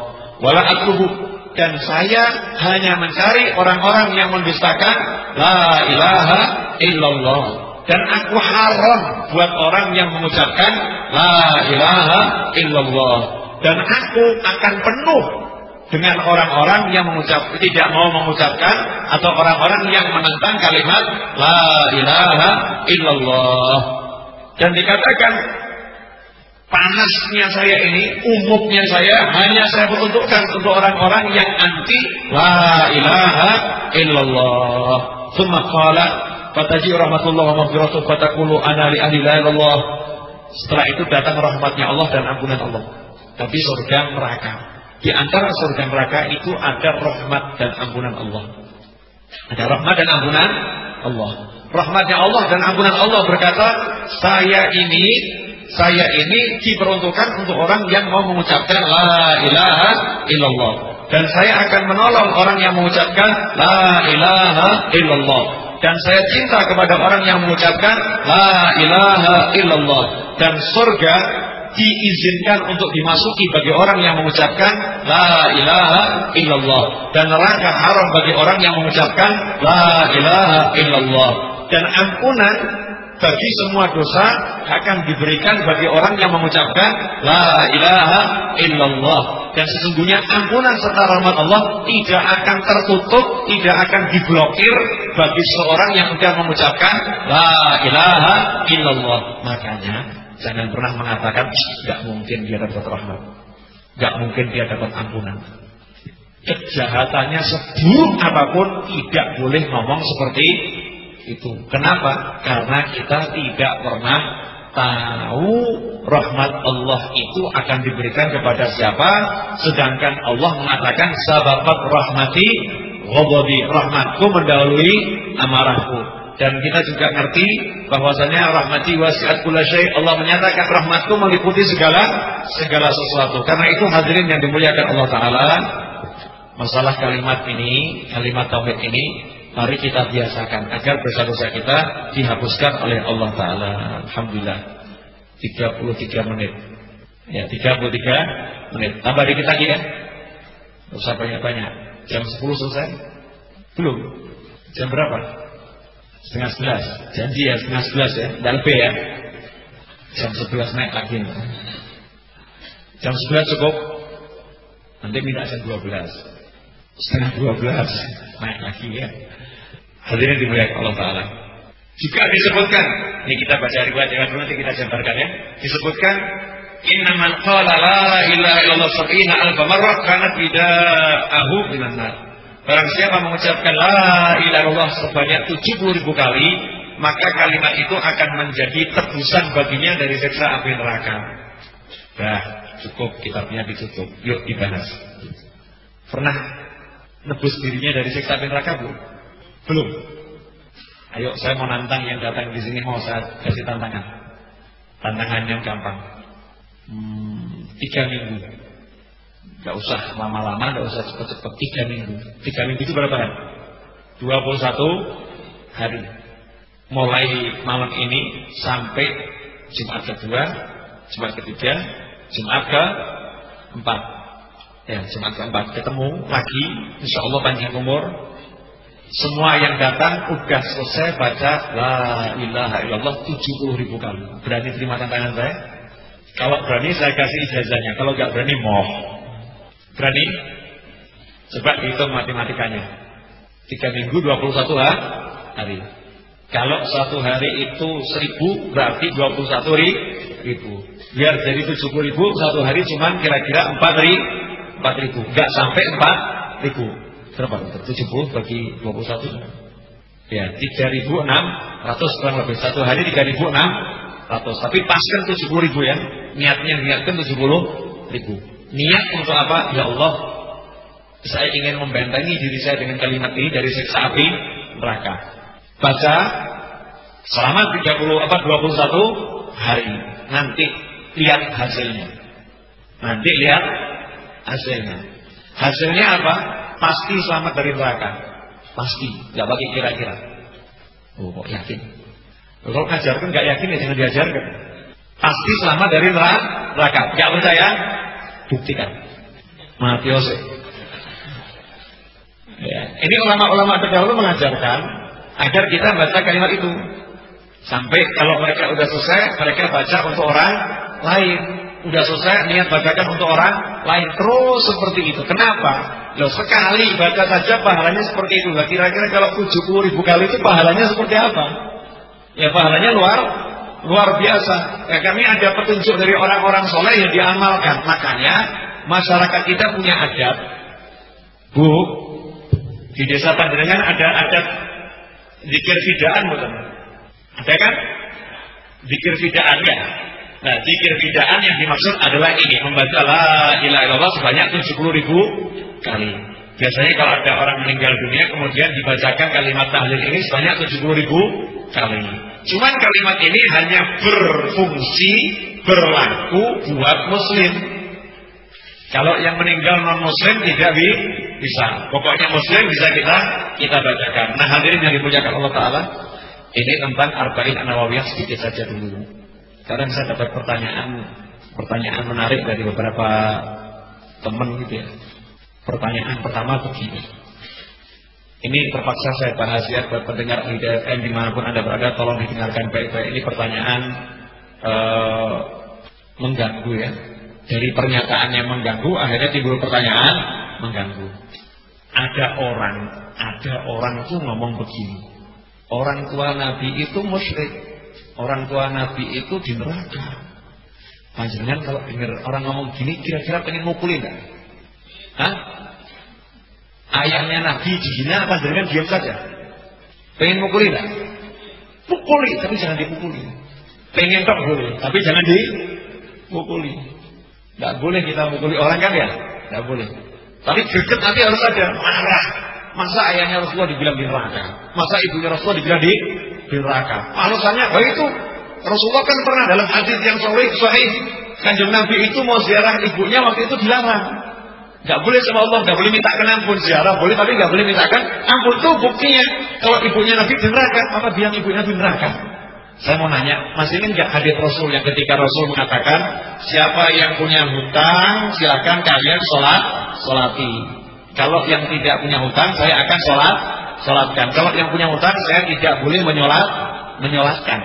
Wala atlubu, dan saya hanya mencari orang-orang yang mendustakan la ilaha illallah. Dan aku haram buat orang yang mengucapkan la ilaha illallah. Dan aku akan penuh dengan orang-orang yang tidak mau mengucapkan atau orang-orang yang menentang kalimat la ilaha illallah. Dan dikatakan panasnya saya ini, umumnya saya hanya saya peruntukkan untuk orang-orang yang anti la ilaha illallah. Tsumma qala fataji rahmatullah wa maghfiratuh fatakulu ana li ahli la ilallah. Setelah itu datang rahmatnya Allah dan ampunan Allah. Tapi surga neraka, di antara surga neraka itu ada rahmat dan ampunan Allah. Ada rahmat dan ampunan Allah. Rahmatnya Allah dan ampunan Allah berkata, saya ini diperuntukkan untuk orang yang mau mengucapkan la ilaha illallah. Dan saya akan menolong orang yang mengucapkan la ilaha illallah. Dan saya cinta kepada orang yang mengucapkan la ilaha illallah. Dan surga diizinkan untuk dimasuki bagi orang yang mengucapkan la ilaha illallah. Dan neraka haram bagi orang yang mengucapkan la ilaha illallah. Dan ampunan bagi semua dosa akan diberikan bagi orang yang mengucapkan la ilaha illallah. Dan sesungguhnya ampunan serta rahmat Allah tidak akan tertutup, tidak akan diblokir bagi seorang yang sudah mengucapkan la ilaha illallah. Makanya jangan pernah mengatakan tidak mungkin dia dapat rahmat, tidak mungkin dia dapat ampunan. Kejahatannya seburuk apapun tidak boleh ngomong seperti itu. Kenapa? Karena kita tidak pernah tahu rahmat Allah itu akan diberikan kepada siapa. Sedangkan Allah mengatakan sabaqat rahmati ghadabi, rahmatku mendahului amarahku. Dan kita juga ngerti bahwasanya rahmati wasi'at kulla syai'. Allah menyatakan rahmatku meliputi segala sesuatu. Karena itu hadirin yang dimuliakan Allah Ta'ala, masalah kalimat ini, kalimat tauhid ini, mari kita biasakan agar dosa-dosa kita dihapuskan oleh Allah Ta'ala. Alhamdulillah 33 menit. Ya, 33 menit. Tambah dikit lagi ya. Tidak usah banyak-banyak. Jam 10 selesai? Belum. Jam berapa? Setengah 11. Janji ya setengah 11 ya. Tidak lebih ya. Jam 11 naik lagi. Jam 11 cukup. Nanti minta jam 12. Setengah 12 naik lagi ya. Hadirin dimuliakan Allah Ta'ala. Juga disebutkan, ini kita baca riwayat dulu nanti kita jabarkan ya. Disebutkan innaman qala la ilaha illallah sab'ina alfa marrah kanat bida'ahu minan nar. Barang siapa mengucapkan la ilaha illallah sebanyak 70.000 kali, maka kalimat itu akan menjadi tebusan baginya dari siksa api neraka. Nah, cukup, kitabnya ditutup. Yuk dibahas. Pernah nebus dirinya dari siksa api neraka belum? Belum. Ayo saya mau nantang yang datang di sini, mau saya kasih tantangan. Tantangan yang gampang. 3 minggu. Gak usah lama-lama, gak usah cepet-cepet. 3 minggu. 3 minggu itu berapa hari? 21 hari. Mulai malam ini sampai Jumat kedua, Jumat ketiga, Jumat Ya, Jumat keempat ketemu lagi, insya Allah panjang umur. Semua yang datang udah selesai baca La ilaha illallah 70.000 kali. Berani terima tantangan saya? Kalau berani saya kasih ijazahnya. Kalau nggak berani moh. Berani? Coba dihitung matematikanya. 3 minggu 21 hari. Kalau satu hari itu 1.000 berarti 21.000. Biar jadi 70.000, satu hari cuman kira-kira 4.000. Nggak sampai 4.000. Berapa? 70 bagi 21. Ya, 3.600 kurang lebih. Satu hari 3.600. Tapi paskan 70.000 ya. Niatkan 70.000. Niat untuk apa? Ya Allah, saya ingin membentengi diri saya dengan kalimat ini dari siksa api neraka. Baca selama 21 hari. Nanti lihat hasilnya. Hasilnya apa? Pasti selamat dari neraka. Pasti, nggak pakai kira-kira. Oh, kok yakin? Kalau ngajarkan nggak yakin ya jangan diajarkan. Pasti selamat dari neraka. Nggak percaya? Buktikan. Mati Yose. Ya. Ini ulama-ulama terdahulu mengajarkan agar kita baca kalimat itu sampai kalau mereka udah selesai, mereka baca untuk orang lain. Udah selesai, niat bacakan untuk orang lain. Terus seperti itu. Kenapa? Loh, sekali baca saja pahalanya seperti itu. Lah kira-kira kalau 70.000 kali itu pahalanya seperti apa? Ya pahalanya luar biasa. Ya, kami ada petunjuk dari orang-orang soleh yang diamalkan. Makanya masyarakat kita punya adat. Bu, di desa Panjenengan ada adat zikir fidaan, bukan? Ada kan? Zikir fidaan ya. Nah, zikir fidaan yang dimaksud adalah ini, membaca la ilaha illallah sebanyak 70.000 kali. Biasanya kalau ada orang meninggal dunia kemudian dibacakan kalimat tahlil ini sebanyak 70.000 kali. Cuman kalimat ini hanya berfungsi berlaku buat muslim. Kalau yang meninggal non muslim tidak bisa. Pokoknya muslim bisa kita bacakan. Nah, hadirin yang dimuliakan Allah Taala, ini tentang Arba'in An-Nawawiyah sedikit saja dulu. Sekarang saya dapat pertanyaan menarik dari beberapa teman gitu ya. Pertanyaan pertama begini. Ini terpaksa saya bahas ya buat pendengar Hidayah FM dimanapun Anda berada, tolong didengarkan baik-baik. Ini pertanyaan mengganggu ya. Dari pernyataan yang mengganggu akhirnya timbul pertanyaan mengganggu. Ada orang tuh ngomong begini. Orang tua Nabi itu musyrik. Orang tua Nabi itu di neraka. Panjenengan kalau dengar orang ngomong gini, kira-kira pengen mukulin enggak? Hah? Ayahnya Nabi dihina, panjenengan diam saja? Pengen mukulin enggak? Pukuli, tapi jangan dipukuli. Pengen tok boleh, tapi jangan dipukuli. Enggak boleh kita mukuli orang kan ya? Enggak boleh. Tapi greget nanti harus ada marah. Masa ayahnya Rasulullah dibilang di neraka? Masa ibunya Rasulullah dibilang di neraka? Alasannya, itu Rasulullah kan pernah dalam hadis yang sahih, Kanjeng Nabi itu mau ziarah ibunya waktu itu dilarang. Gak boleh sama Allah, gak boleh mintakan ampun. Ziarah boleh, tapi gak boleh mintakan ampun. Itu buktinya kalau ibunya Nabi di neraka, maka bilang ibunya Nabi di neraka. Saya mau nanya, masih ingat gak hadis Rasul yang ketika Rasul mengatakan, siapa yang punya hutang silakan kalian solati. Kalau yang tidak punya hutang, saya akan solatkan. Kalau yang punya hutang, saya tidak boleh menyolatkan.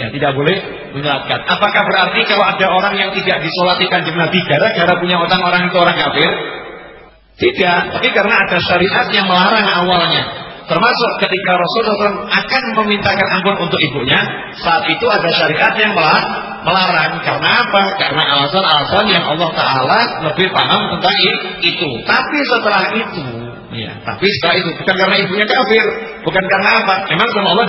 Ya, tidak boleh menyolatkan. Apakah berarti kalau ada orang yang tidak disolati Kanjeng Nabi gara-gara punya hutang orang itu orang kafir? Tidak. Tapi karena ada syariat yang melarang awalnya. Termasuk ketika Rasulullah akan memintakan ampun untuk ibunya, saat itu ada syariat yang melarang. Karena apa? Karena alasan-alasan yang Allah Ta'ala lebih paham tentang itu. Tapi setelah itu, bukan karena ibunya kafir, bukan karena apa? Memang sama Allah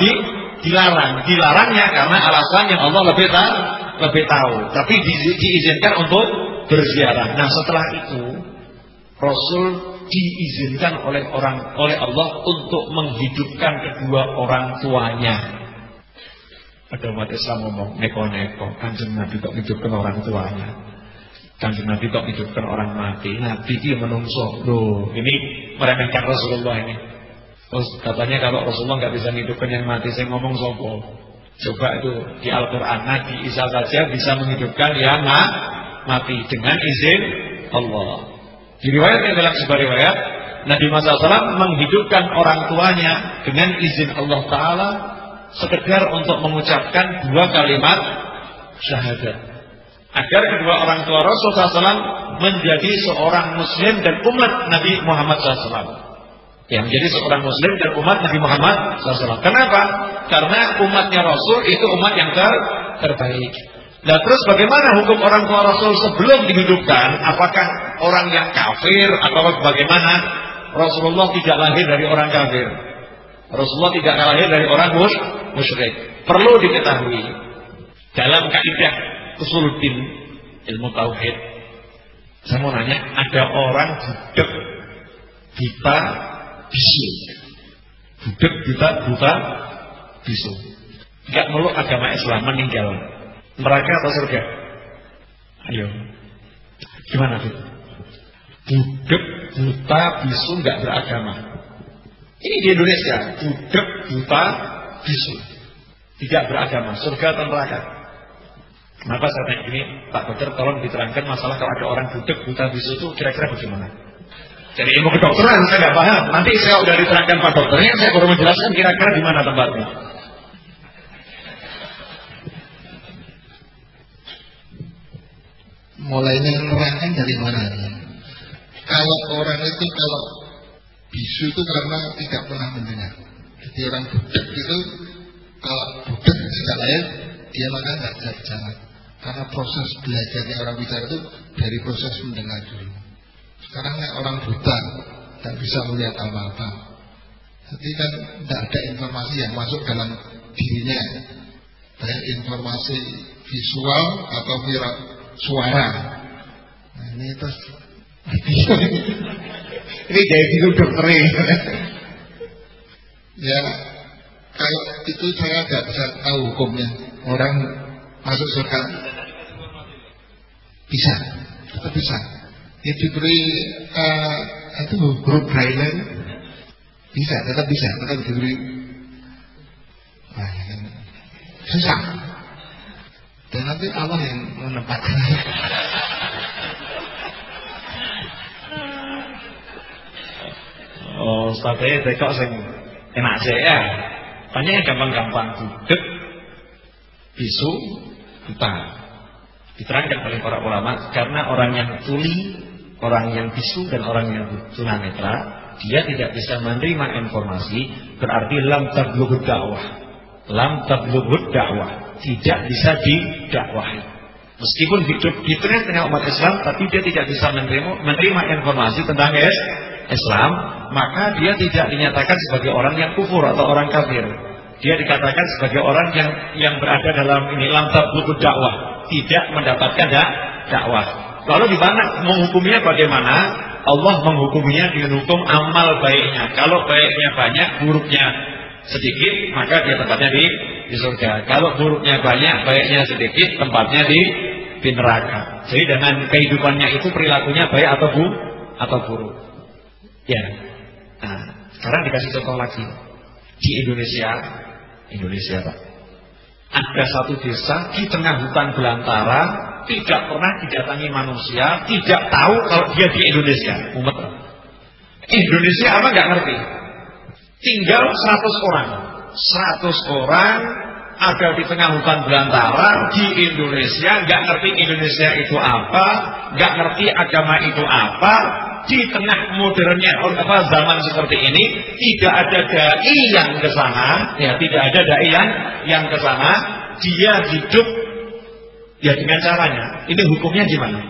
dilarang. Dilarangnya karena alasan yang Allah lebih tahu. Tapi diizinkan untuk berziarah. Nah, setelah itu Rasul diizinkan oleh Allah untuk menghidupkan kedua orang tuanya. Ada umat Islam ngomong neko-neko, Kanjeng Nabi kok hidupkan orang tuanya, Kanjeng Nabi kok hidupkan orang mati. Nabi itu menungso. Loh, ini meremehkan Rasulullah ini. Terus katanya kalau Rasulullah nggak bisa menghidupkan yang mati, saya ngomong sopo. Coba itu di Al-Quran, Nabi Isa saja bisa menghidupkan yang mati dengan izin Allah. Diriwayatkan dalam sebuah riwayat, Nabi Muhammad SAW menghidupkan orang tuanya dengan izin Allah Ta'ala sekedar untuk mengucapkan 2 kalimat syahadat, agar kedua orang tua Rasulullah SAW menjadi seorang Muslim dan umat Nabi Muhammad SAW. Ya, menjadi seorang Muslim dan umat Nabi Muhammad SAW. Kenapa? Karena umatnya Rasul itu umat yang terbaik. Nah, terus bagaimana hukum orang tua Rasul sebelum dihidupkan? Apakah orang yang kafir atau bagaimana? Rasulullah tidak lahir dari orang kafir. Rasulullah tidak lahir dari orang musyrik. Perlu diketahui dalam kaidah usuluddin, ilmu tauhid. Saya mau nanya, ada orang budak buta bisu. Budak buta bisu. Enggak meluk agama Islam, meninggal. Neraka atau surga? Ayo. Gimana tuh? Budak buta bisu enggak beragama. Ini di Indonesia, budak buta bisu tidak beragama, surga atau neraka? Kenapa saya tanya ini, Pak Dokter, tolong diterangkan masalah kalau ada orang budak buta bisu itu kira-kira bagaimana? Jadi ilmu kedokteran saya nggak paham. Nanti saya udah diterangkan Pak Dokternya, saya baru menjelaskan kira-kira di mana tempatnya. Mulainya nerangkan dari mana? Kalau orang itu kalau bisu itu karena tidak pernah mendengar. Jadi orang budak itu kalau budak sejak lahir dia maka nggak bisa bicara. Karena proses belajarnya orang bicara itu dari proses mendengar dulu. Sekarang orang buta tidak bisa melihat apa-apa. Jadi kan tidak ada informasi yang masuk dalam dirinya, baik informasi visual atau suara. Nah, ini terus ini jadi tidur dokter. Ya, kalau itu saya tidak bisa tahu hukumnya. Orang masuk surga bisa, tetap bisa. Ya diberi itu huruf braille bisa, tetap diberi. Nah, susah. Dan nanti Allah yang menempatkan. Oh, Ustaznya tekok sing enak saya. Banyak yang gampang-gampang, budak bisu buta. Diterangkan oleh para ulama, karena orang yang tuli, orang yang bisu dan orang yang tunanetra, dia tidak bisa menerima informasi, berarti lam tablughud dakwah. Lam tablughud dakwah, tidak bisa didakwahi. Meskipun hidup di tengah-tengah umat Islam, tapi dia tidak bisa menerima informasi tentang Islam, maka dia tidak dinyatakan sebagai orang yang kufur atau orang kafir. Dia dikatakan sebagai orang yang berada dalam ini lam tablughud dakwah, tidak mendapatkan dakwah. Lalu di mana menghukumnya bagaimana? Allah menghukumnya dengan hukum amal baiknya. Kalau baiknya banyak, buruknya sedikit, maka dia tempatnya di surga. Kalau buruknya banyak, baiknya sedikit, tempatnya di neraka. Jadi dengan kehidupannya itu perilakunya baik atau buruk. Ya. Nah, sekarang dikasih contoh lagi. Di Indonesia Pak, ada satu desa di tengah hutan belantara, tidak pernah didatangi manusia, tidak tahu kalau dia di Indonesia. Umat Indonesia apa nggak ngerti. Tinggal 100 orang. 100 orang ada di tengah hutan belantara di Indonesia, nggak ngerti Indonesia itu apa, nggak ngerti agama itu apa. Di tengah modernnya zaman seperti ini, tidak ada dai yang ke sana, ya tidak ada dai yang ke sana. Dia hidup ya dengan caranya. Ini hukumnya gimana?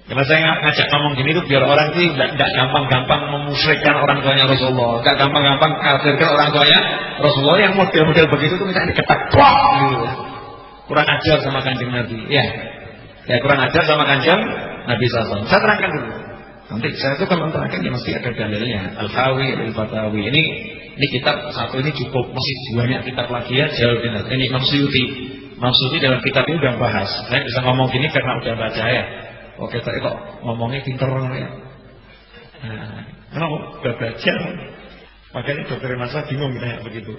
Karena saya ngajak ngomong gini tuh biar orang itu tidak gampang-gampang memusyrikkan orang tuanya Rasulullah, tidak gampang-gampang kafirkan orang tuanya Rasulullah. Yang model-model begitu tuh misalnya diketak, gitu. Kurang ajar sama Kanjeng Nabi, ya kurang ajar sama Kanjeng Nabi SAW. Saya terangkan dulu. Nanti saya itu kalau terangkan ya mesti ada dalilnya. Al-Hawi, Al-Fatawi. Ini kitab satu ini cukup, masih banyak kitab lagi ya. Jauh benar. Ini Imam Suyuti dalam kitab ini udah bahas. Saya bisa ngomong gini karena udah baca ya. Oke, tapi kok ngomongnya pinter ya. Nah, udah belajar. Makanya dokter masa bingung kayak begitu.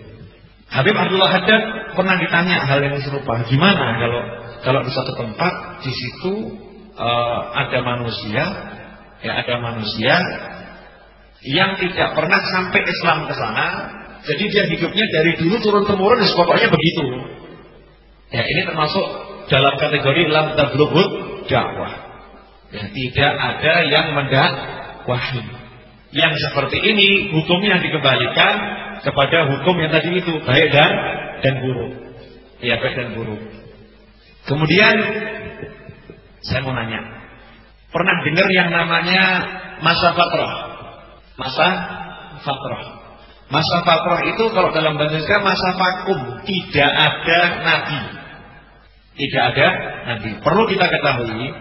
Habib Abdullah Haddad pernah ditanya hal yang serupa. Gimana kalau kalau di suatu tempat di situ ada manusia, ya ada manusia yang tidak pernah sampai Islam ke sana, jadi dia hidupnya dari dulu turun temurun, pokoknya begitu. Ya ini termasuk dalam kategori lam tablughud dakwah. Ya, tidak ada yang mendakwahi. Yang seperti ini hukumnya dikembalikan kepada hukum yang tadi itu, baik dan buruk. Ya, baik dan buruk. Kemudian saya mau nanya, pernah dengar yang namanya masa fatrah? Masa fatrah. Masa fatrah itu kalau dalam bahasa Indonesia masa vakum, tidak ada nabi. Tidak ada nabi. Perlu kita ketahui,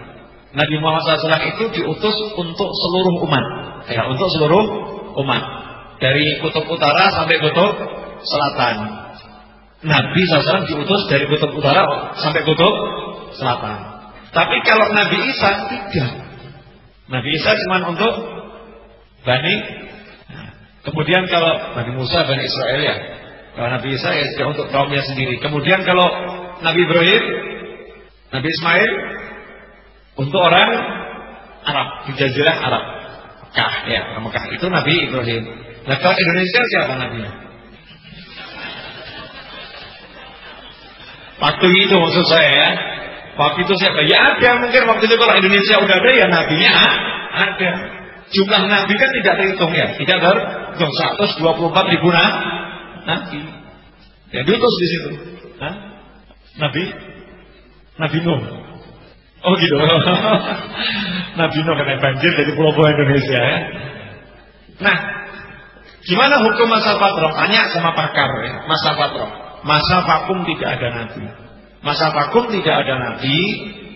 Nabi Muhammad SAW itu diutus untuk seluruh umat. Ya, untuk seluruh umat. Dari kutub utara sampai kutub selatan. Nabi SAW diutus dari kutub utara sampai kutub selatan. Tapi kalau Nabi Isa tidak. Nabi Isa cuma untuk Bani. Kemudian kalau Nabi Musa, Bani Israel ya. Kalau Nabi Isa ya sudah untuk kaumnya sendiri. Kemudian kalau Nabi Ibrahim, Nabi Ismail untuk orang Arab, di Jazirah Arab. Mekah ya, Mekah itu Nabi Ibrahim. Nah kalau Indonesia siapa nabinya? Waktu itu maksud saya ya. Waktu itu siapa? Ya ada mungkin waktu itu kalau Indonesia udah ada ya nabinya ada. Jumlah nabi kan tidak terhitung ya, tidak terhitung 124 ribu nabi. Ya diutus di situ. Nabi Nuh. Oh gitu. Nabi Nuh kena banjir dari pulau-pulau Indonesia ya. Nah, gimana hukum masa fatrah? Tanya sama pakar ya. Masa fatrah. Masa vakum tidak ada nabi. Masa vakum tidak ada nabi,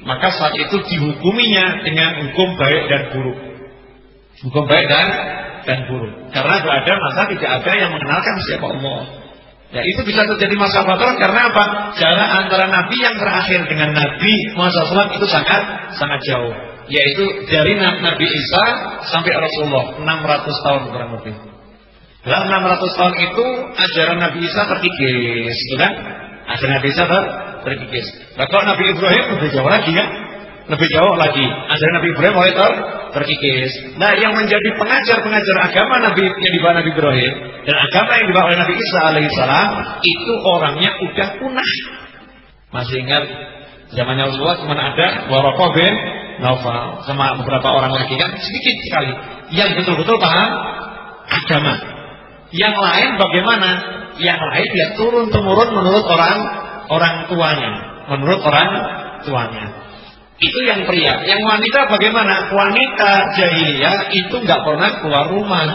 maka saat itu dihukuminya dengan hukum baik dan buruk. Hukum baik dan buruk. Karena ada masa tidak ada yang mengenalkan siapa Allah. Ya itu bisa terjadi masa fatrah karena apa? Jarak antara nabi yang terakhir dengan Nabi Muhammad SAW itu sangat jauh. Yaitu dari Nabi Isa sampai Rasulullah 600 tahun kurang lebih. Dalam 600 tahun itu ajaran Nabi Isa terkikis, gitu kan? Ajaran Nabi Isa terkikis. Nah, kalau Nabi Ibrahim lebih jauh lagi kan? Lebih jauh lagi. Ajaran Nabi Ibrahim mulai terkikis. Nah, yang menjadi pengajar agama Nabi yang dibawa Nabi Ibrahim dan agama yang dibawa oleh Nabi Isa alaihissalam itu orangnya udah punah. Masih ingat zamannya Rasulullah cuma ada Waraqah bin Naufal sama beberapa orang lagi kan sedikit sekali yang betul-betul paham agama. Yang lain bagaimana? Yang lain dia turun temurun menurut orang tuanya, menurut orang tuanya. Itu yang pria. Yang wanita bagaimana? Wanita jahiliyah itu nggak pernah keluar rumah.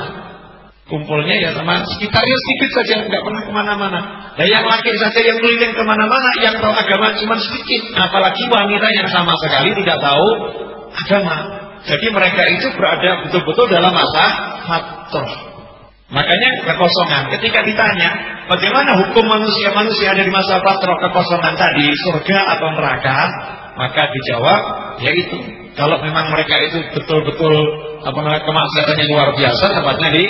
Kumpulnya ya sama sekitarnya sedikit saja, nggak pernah kemana-mana. Dan yang laki saja yang keliling kemana-mana, yang tahu agama cuma sedikit. Apalagi wanita yang sama sekali tidak tahu agama. Jadi mereka itu berada betul-betul dalam masa fatrah. Makanya kekosongan. Ketika ditanya bagaimana hukum manusia ada di masa fatrah kekosongan tadi, surga atau neraka, maka dijawab yaitu kalau memang mereka itu betul-betul kemaksiatannya luar biasa, tempatnya di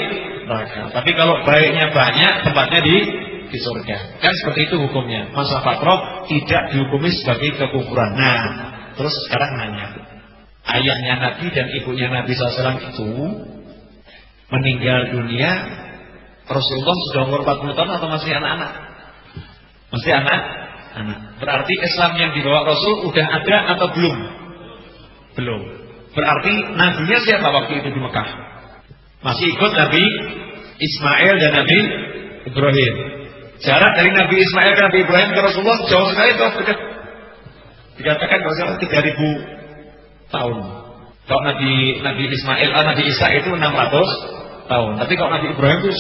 neraka. Tapi kalau baiknya banyak, tempatnya di surga. Kan seperti itu hukumnya. Masa fatrah tidak dihukumi sebagai kekufuran. Nah, terus sekarang nanya, ayahnya Nabi dan ibunya Nabi SAW itu meninggal dunia, Rasulullah sudah umur 40 tahun atau masih anak-anak? Masih anak. Berarti Islam yang dibawa Rasul udah ada atau belum? Belum. Berarti nabinya siapa waktu itu di Mekah? Masih ikut Nabi Ismail dan Nabi Ibrahim. Jarak dari Nabi Ismail ke Nabi Ibrahim ke Rasulullah jauh sekali, jauh dekat. Dikatakan kalau salah 3000 tahun. Kalau Nabi Ismail, Nabi Isa itu 600 tahun. Tapi kalau Nabi Ibrahim itu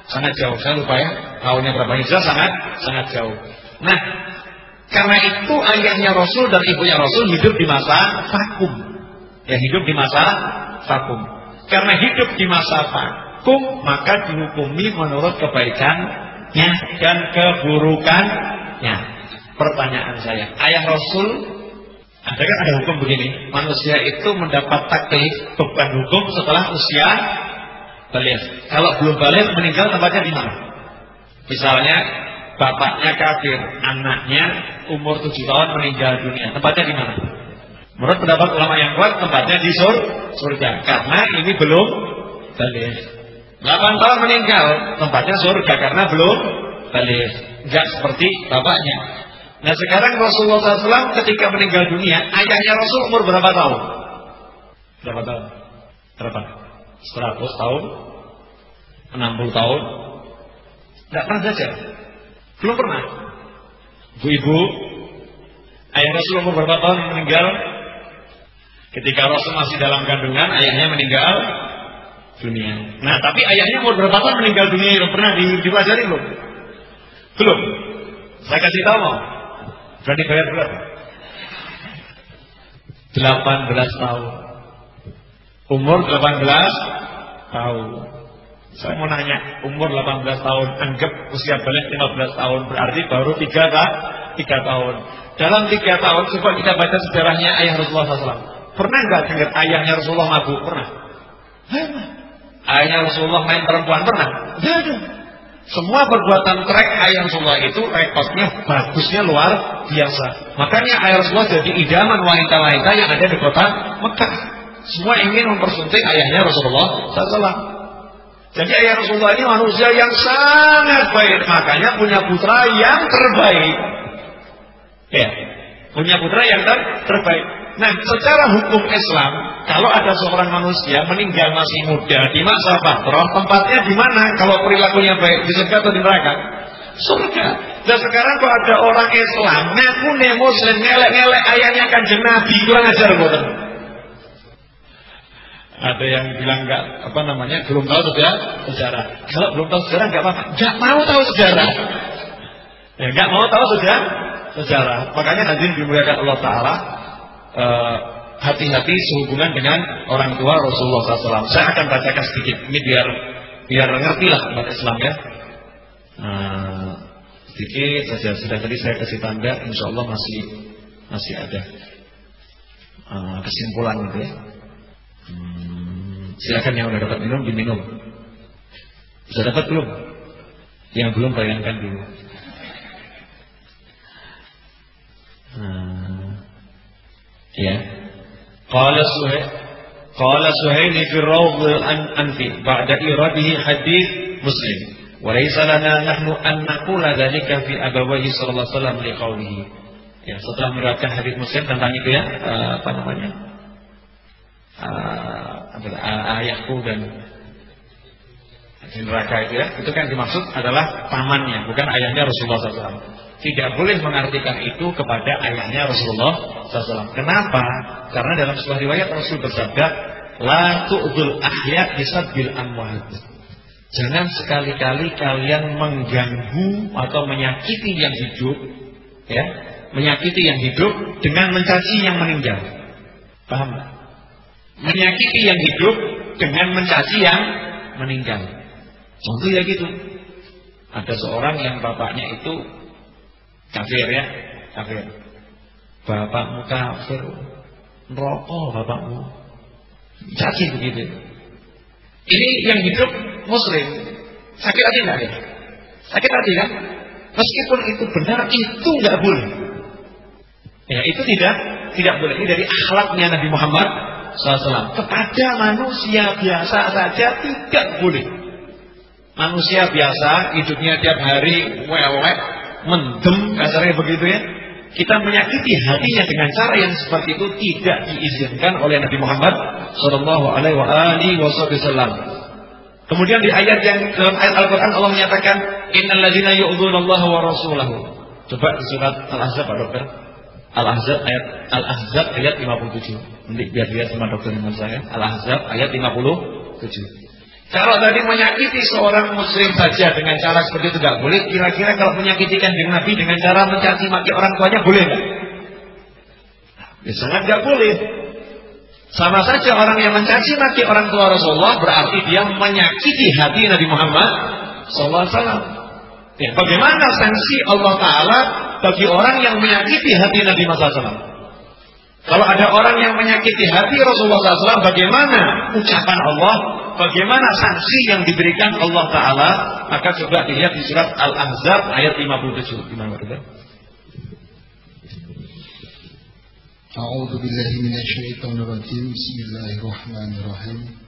sangat jauh. Saya lupa ya tahunnya berapa. Hijrah sangat jauh. Nah, karena itu ayahnya Rasul dan ibunya Rasul hidup di masa vakum. Ya, hidup di masa vakum. Karena hidup di masa vakum, maka dihukumi menurut kebaikannya dan keburukannya. Pertanyaan saya, ayah Rasul, adakah ada hukum begini? Manusia itu mendapat taklif beban hukum setelah usia balik. Kalau belum balik, meninggal tempatnya di mana? Misalnya bapaknya kafir, anaknya umur 7 tahun meninggal dunia. Tempatnya di mana? Menurut pendapat ulama yang kuat, tempatnya di surga. Karena ini belum balik. 8 tahun meninggal, tempatnya surga karena belum balik. Enggak seperti bapaknya. Nah sekarang Rasulullah SAW ketika meninggal dunia, ayahnya Rasul umur berapa tahun? Berapa tahun? Berapa? 100 tahun? 60 tahun? Tidak pernah saja. Belum pernah. Ibu, ayah Rasul umur berapa tahun meninggal? Ketika Rasul masih dalam kandungan, ayahnya meninggal dunia. Nah, tapi ayahnya umur berapa tahun meninggal dunia? Pernah dipelajari belum? Belum. Saya kasih tahu mau. Berani bayar berapa? 18 tahun. Umur 18 tahun. Saya mau nanya, umur 18 tahun, anggap usia balik 15 tahun, berarti baru 3 tahun. Dalam 3 tahun, coba kita baca sejarahnya ayah Rasulullah SAW. Pernah nggak dengar ayahnya Rasulullah mabuk? Pernah. Ayahnya Rasulullah main perempuan? Pernah. Tidak ada. Semua perbuatan trek ayah Rasulullah itu rekodnya bagusnya luar biasa. Makanya ayah Rasulullah jadi idaman wanita-wanita yang ada di kota Mekah. Semua ingin mempersunting ayahnya Rasulullah SAW. Jadi ayah Rasulullah ini manusia yang sangat baik. Makanya punya putra yang terbaik. Ya, punya putra yang terbaik. Nah, secara hukum Islam, kalau ada seorang manusia meninggal masih muda di masa Fatrah, tempatnya di mana? Kalau perilakunya baik, di surga atau di neraka? Surga. Dan sekarang kalau ada orang Islam ngaku nih Muslim, ngelek-ngelek ayahnya Kanjeng Nabi, kurang ajar boten. Ada yang bilang belum tahu sejarah. Kalau belum tahu sejarah nggak apa-apa. Nggak mau tahu sejarah. Ya, nggak mau tahu sejarah. Makanya hadirin dimuliakan Allah Taala. Hati-hati sehubungan dengan orang tua Rasulullah SAW. Saya akan bacakan sedikit ini biar ngerti lah umat Islam ya. Sedikit saja. Sudah tadi saya kasih tanda, insya Allah masih ada kesimpulan gitu ya. Silakan yang udah dapat minum diminum. Sudah dapat belum? Yang belum bayangkan dulu. Ya. Qala Suhail fi Rawd al-Anfi ba'da iradihi hadis Muslim. Wa laysa lana nahnu an naqula dzalika fi abawayhi sallallahu alaihi wasallam liqaulihi. Ya, setelah meriwayatkan hadis Muslim tentang itu ya, ayahku dan neraka itu ya, itu kan dimaksud adalah pamannya, bukan ayahnya Rasulullah SAW. Tidak boleh mengartikan itu kepada ayahnya Rasulullah SAW. Kenapa? Karena dalam sebuah riwayat Rasul bersabda, la tu'dzul ahya bisabbil amwat. Jangan sekali-kali kalian mengganggu atau menyakiti yang hidup, ya, menyakiti yang hidup dengan mencaci yang meninggal. Paham? Menyakiti yang hidup dengan mencaci yang meninggal. Contoh ya gitu. Ada seorang yang bapaknya itu kafir ya, kafir. Bapakmu kafir, neraka bapakmu. Caci begitu. Ini yang hidup Muslim. Sakit hati enggak ya? Sakit hati kan? Meskipun itu benar, itu enggak boleh. Ya, itu tidak boleh. Ini dari akhlaknya Nabi Muhammad SAW. Kepada manusia biasa saja tidak boleh. Manusia biasa hidupnya tiap hari wewek, mendem, kasarnya begitu ya. Kita menyakiti hatinya dengan cara yang seperti itu tidak diizinkan oleh Nabi Muhammad SAW. Kemudian di ayat yang dalam ayat Al-Quran Allah menyatakan innal ladzina yu'dzunallaha wa rasulahu. Coba di surat Al-Ahzab Pak Dokter. Al-Ahzab ayat 57. Nanti biar lihat sama dokter dengan saya. Al-Ahzab ayat 57. Kalau tadi menyakiti seorang muslim saja dengan cara seperti itu tidak boleh, kira-kira kalau menyakiti Kanjeng Nabi dengan cara mencaci maki orang tuanya boleh nggak? Ya sangat nggak boleh. Sama saja orang yang mencaci maki orang tua Rasulullah berarti dia menyakiti hati Nabi Muhammad SAW. Ya, bagaimana sanksi Allah Taala bagi orang yang menyakiti hati Nabi Muhammad SAW? Kalau ada orang yang menyakiti hati Rasulullah SAW, bagaimana ucapan Allah? Bagaimana sanksi yang diberikan Allah Ta'ala? Maka coba dilihat di surat Al-Ahzab ayat 57. Gimana A'udzu billahi minasyaitonir rajim. Bismillahirrahmanirrahim.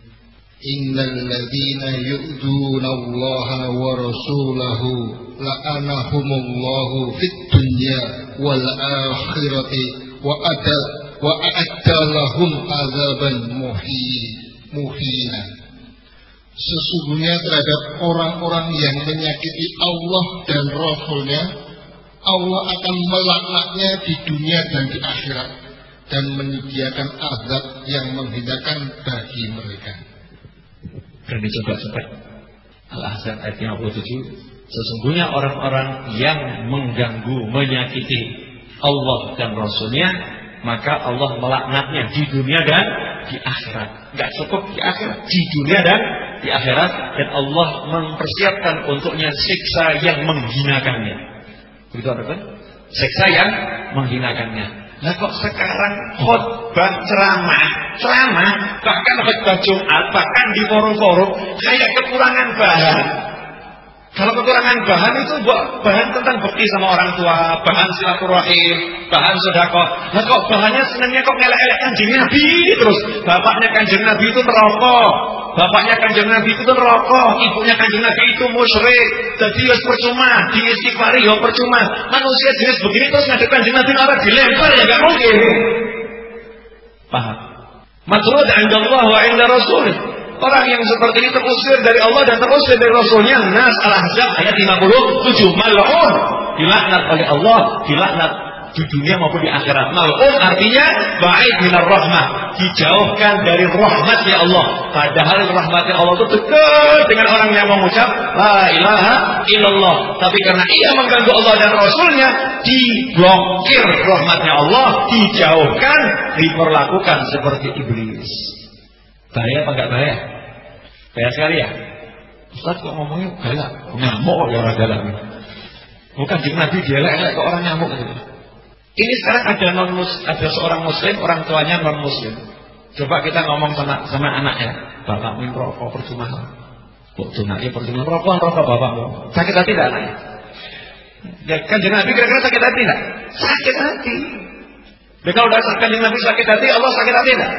Innal ladzina yu'dzuna Allaha wa rasulahu la'anahumullahu fid dunya wal akhirati wa a'adda lahum adzaban muhina. Sesungguhnya terhadap orang-orang yang menyakiti Allah dan Rasul-Nya, Allah akan melaknatnya di dunia dan di akhirat dan menyediakan azab yang menghinakan bagi mereka. Berani coba-coba Al-Ahzab ayat 57. Sesungguhnya orang-orang yang mengganggu, menyakiti Allah dan Rasul-Nya, maka Allah melaknatnya di dunia dan di akhirat. Enggak cukup di akhirat, di dunia dan di akhirat, dan Allah mempersiapkan untuknya siksa yang menghinakannya. Begitu ada kan? Siksa yang menghinakannya. Nah kok sekarang khutbah ceramah, bahkan khutbah Jumat, bahkan di forum-forum kayak kekurangan bahan. Kalau kekurangan bahan itu bahan tentang bekti sama orang tua, bahan silaturahim, bahan sedekah. Nah kok bahannya senangnya kok ngelek-elek Kanjeng Nabi terus. Bapaknya Kanjeng Nabi itu merokok, bapaknya Kanjeng Nabi itu merokok, ibunya Kanjeng Nabi itu musyrik. Jadi ya percuma, diistighfari ya percuma. Manusia jenis begini terus ngadep Kanjeng Nabi orang dilempar ya enggak mungkin. Paham? Matrud 'inda Allah wa 'inda Rasul. Orang yang seperti ini terusir dari Allah dan terusir dari Rasulnya. Nas Al-Ahzab ayat 57. Mal'un, dilaknat oleh Allah, dilaknat di dunia maupun di akhirat. Mal'un artinya ba'id minar rahmah, dijauhkan dari rahmatnya Allah. Padahal rahmatnya Allah itu dekat dengan orang yang mengucap la ilaha illallah. Tapi karena ia mengganggu Allah dan Rasulnya, diblokir rahmatnya Allah, dijauhkan, diperlakukan seperti iblis. Bahaya apa enggak bahaya? Bahaya sekali ya. Ustaz kok ngomongnya galak, ngamuk kok ya orang galak. Bukan di Nabi dia elek kok orang ngamuk gitu. Ini sekarang ada seorang muslim, orang tuanya non muslim. Coba kita ngomong sama anaknya, bapak minum rokok percuma. Kok tunai percuma rokok bapak. Sakit hati enggak anaknya? Ya kan Nabi kira-kira sakit hati enggak? Sakit hati. Dan kalau udah Kanjeng Nabi sakit hati, Allah sakit hati enggak?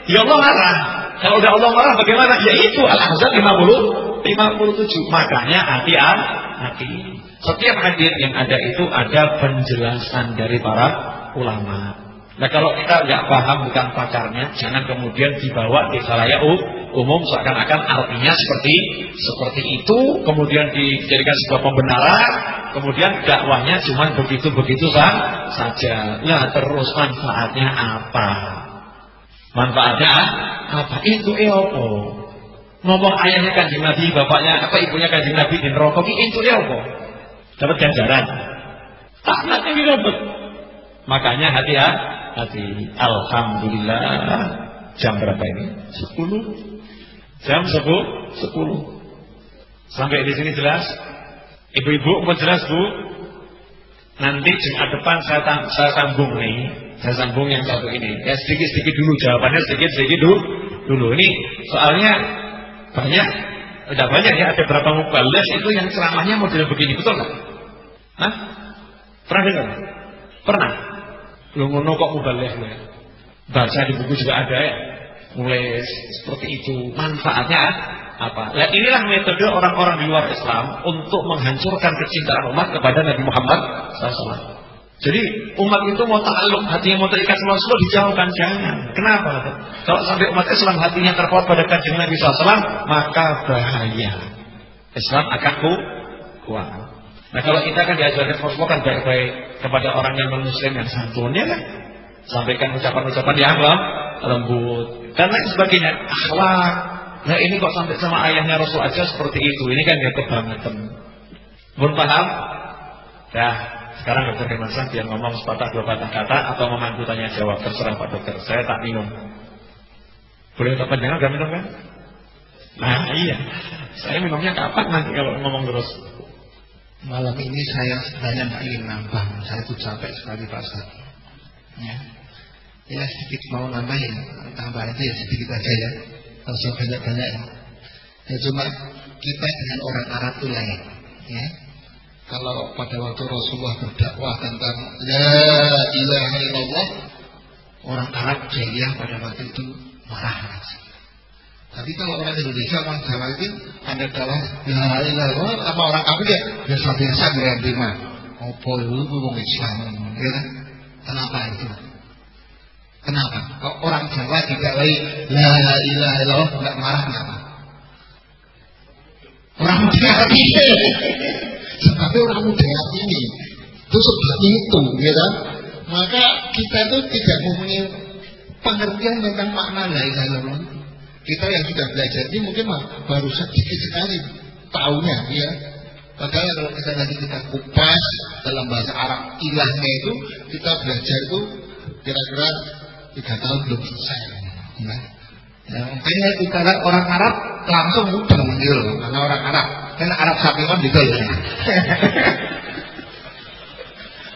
Ya Allah marah. Kalau udah Allah marah bagaimana? Ya itu Al-Ahzab 57. Makanya hati-hati. Setiap hadis yang ada itu ada penjelasan dari para ulama. Nah kalau kita nggak paham bukan pakarnya, jangan kemudian dibawa di khalayak umum seakan-akan artinya seperti itu, kemudian dijadikan sebuah pembenaran, kemudian dakwahnya cuma begitu-begitu saja. Nah terus manfaatnya apa? Manfaatnya apa? Itu apa? Ngomong ayahnya Kanjeng Nabi, bapaknya apa ibunya Kanjeng Nabi di neraka itu apa? Dapat ganjaran. Taknatnya didapat. Makanya hati-hati. Alhamdulillah. Jam berapa ini? 10. Jam 10. Sampai di sini jelas? Ibu-ibu mau jelas Bu? Nanti Jumat depan saya sambung nih. Saya sambung yang satu ini. Ya sedikit-sedikit dulu jawabannya sedikit-sedikit dulu. Ini soalnya udah banyak ya, ada berapa muballigh itu yang ceramahnya model begini, betul nggak? Hah? Pernah dengar? Pernah. Lu ngono kok muballigh ya? Baca di buku juga ada ya. Mulai seperti itu. Manfaatnya apa? Nah, inilah metode orang-orang di luar Islam untuk menghancurkan kecintaan umat kepada Nabi Muhammad SAW. Jadi umat itu mau ta'alluq, hatinya mau terikat sama Rasulullah, dijauhkan, jangan. Kenapa? Kalau sampai umat Islam hatinya terpaut pada Kanjeng Nabi SAW, maka bahaya. Islam akan kuat. Nah kalau kita kan diajarkan Rasulullah kan baik-baik kepada orang yang non-muslim yang santunnya kan, sampaikan ucapan-ucapan yang lembut dan lain sebagainya, akhlak. Nah ini kok sampai sama ayahnya Rasul aja seperti itu, ini kan ya kebangetan. Belum paham? Dah. Sekarang Dr. Hermansyah biar ngomong sepatah dua patah kata atau memangku tanya jawab, terserah Pak Dokter. Saya tak minum. Boleh tak panjangan gak minum kan? Nah iya, saya minumnya kapan nanti kalau ngomong terus? Malam ini saya sebenarnya nggak ingin nambah, saya tuh capek sekali Pak Ustaz. Ya sedikit mau nambahin, tambah aja ya sedikit aja ya, nggak usah banyak-banyak ya. Ya cuma kita dengan orang Arab itu lain, ya. Kalau pada waktu Rasulullah berdakwah tentang La ilaha illallah, orang Arab jahiliyah pada waktu itu marah. Tapi kalau orang Indonesia, orang Jawa itu ada dakwah la ilaha illallah sama orang kafir ya biasa-biasa terima. Apa itu wong Islam, ya kan? Kenapa itu? Kenapa? Kok orang Jawa tidak lagi la ilaha illallah enggak marah kenapa? Orang muda ini, sebabnya orang muda ini itu sebab itu, ya kan? Maka kita itu tidak mempunyai pengertian tentang makna la ilaha illallah. Kita yang sudah belajar ini mungkin baru sedikit sekali tahunya, ya. Padahal kalau kita nanti kita kupas dalam bahasa Arab ilahnya itu kita belajar itu kira-kira 3 tahun belum selesai. Nah, ya, makanya kita orang Arab langsung mudeng gitu loh, karena orang Arab, karena Arab Sapiwan gitu ya.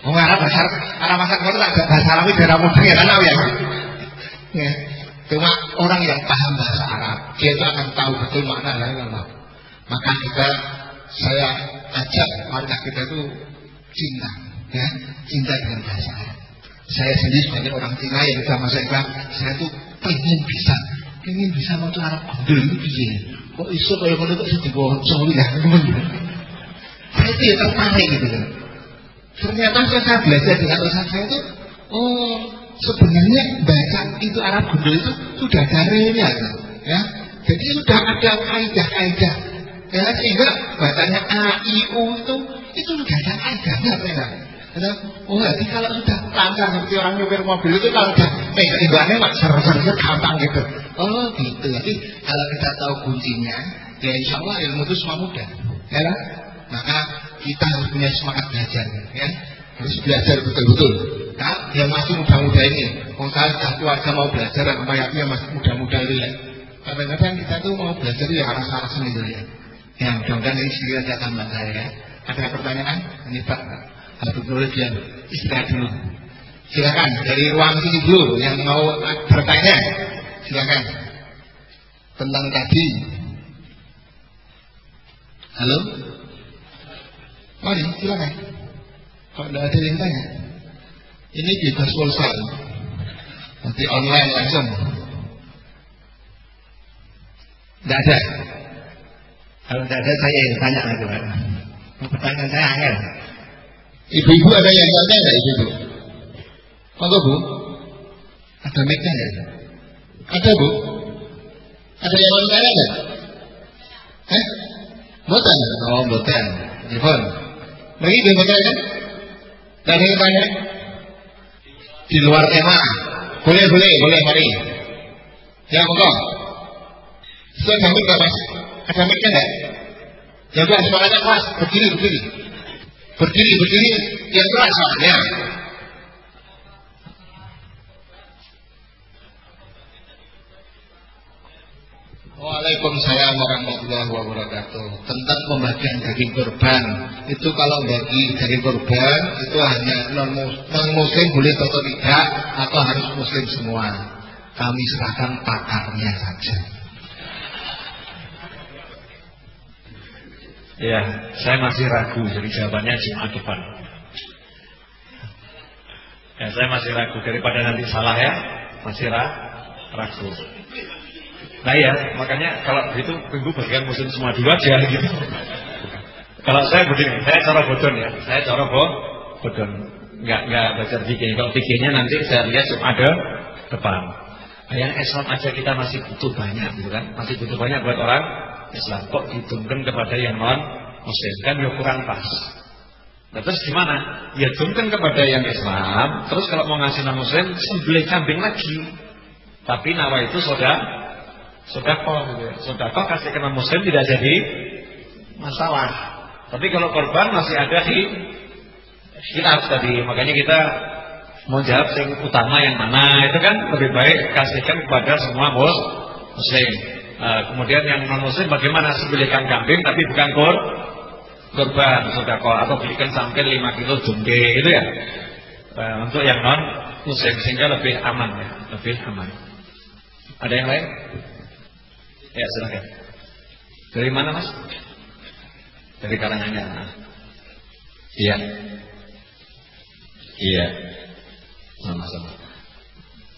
Orang Arab bahasa Arab itu bahasa Arab itu daerah mudeng ya, karena ya. Ya. Cuma orang yang paham bahasa Arab, dia itu akan tahu betul makna la ilaha illallah. Maka saya ajak warga kita itu cinta, ya, cinta dengan bahasa Arab. Saya sendiri sebagai orang Cina yang sudah masuk Islam, saya tuh pengen bisa mau Arab gundul itu bisa. Kok iso kayak ngono kok sedih soalnya ya, saya itu ya tertarik gitu kan. Ternyata saya belajar dengan usaha saya itu, oh sebenarnya baca itu Arab gundul itu sudah ada realnya, ya. Jadi sudah ada kaidah-kaidah, ya, sehingga bacanya A, I, U itu sudah ada kaidahnya, ya. Oh, jadi kalau sudah lancar seperti orang nyopir mobil itu kalau sudah timbangannya mak ser-ser gampang gitu. Oh, gitu. Jadi kalau kita tahu kuncinya, ya insya Allah ilmu itu semua mudah, ya. Maka kita harus punya semangat belajar, ya. Harus belajar betul-betul. Nah, yang masih muda-muda ini, kalau keluarga mau belajar, mayatnya masih muda-muda itu ya. Kadang-kadang kita tuh mau belajar ya aras-arasan itu ya. Ya, mudah-mudahan ini sedikit saja tambahan saya ya. Ada pertanyaan? Ini Pak Habib Nurudin, istirahat dulu. Silakan dari ruang sini dulu yang mau bertanya. Silakan. Tentang tadi. Halo? Mari, silakan. Kalau tidak ada yang tanya. Ini bebas pulsa. Nanti online langsung. Tidak ada. Kalau tidak ada saya yang tanya lagi. Pertanyaan saya angel. Ibu-ibu ada yang tanya enggak ibu-ibu? Monggo Bu. Ada mic-nya enggak? Ada Bu. Ada yang mau tanya enggak? Mboten. Oh, mboten. Telepon. Lagi belum tanya kan? Dari tanya? Di luar tema. Boleh, mari. Ya, monggo. Sudah sampai enggak Mas? Ada mic-nya enggak? Ya udah, suaranya keras. Berdiri yang keras soalnya. Waalaikumsalam warahmatullahi wabarakatuh. Tentang pembagian daging kurban, itu kalau bagi daging kurban itu hanya non muslim boleh atau tidak, atau harus muslim semua. Kami serahkan pakarnya saja. Ya, saya masih ragu, jadi jawabannya Jumat depan. Ya, saya masih ragu, daripada nanti salah ya, masih ragu. Nah ya, makanya kalau begitu minggu bagian muslim semua dulu aja gitu. Kalau saya begini, saya cara bodon ya, bodon, nggak baca fikih. Kalau fikihnya nanti saya lihat Jumat depan. Yang Islam aja kita masih butuh banyak, gitu kan? Masih butuh banyak buat orang Islam, kok dihitungkan kepada yang non muslim, kan ya kurang pas. Nah, terus gimana? Ya hitungkan kepada yang Islam. Terus kalau mau ngasih non muslim, sembelih kambing lagi. Tapi nawa itu sodako, gitu ya. Sodako kasih ke non muslim tidak jadi masalah. Tapi kalau korban masih ada di khilaf tadi. Makanya kita mau jawab yang utama yang mana, itu kan lebih baik kasihkan kepada semua muslim. Kemudian yang non muslim bagaimana? Sembelihkan kambing tapi bukan kurban sedekah, atau belikan sampai 5 kilo jumbe itu ya. Untuk yang non muslim sehingga lebih aman ya, lebih aman. Ada yang lain? Ya silakan. Dari mana Mas? Dari Karanganyar. Iya. Sama-sama.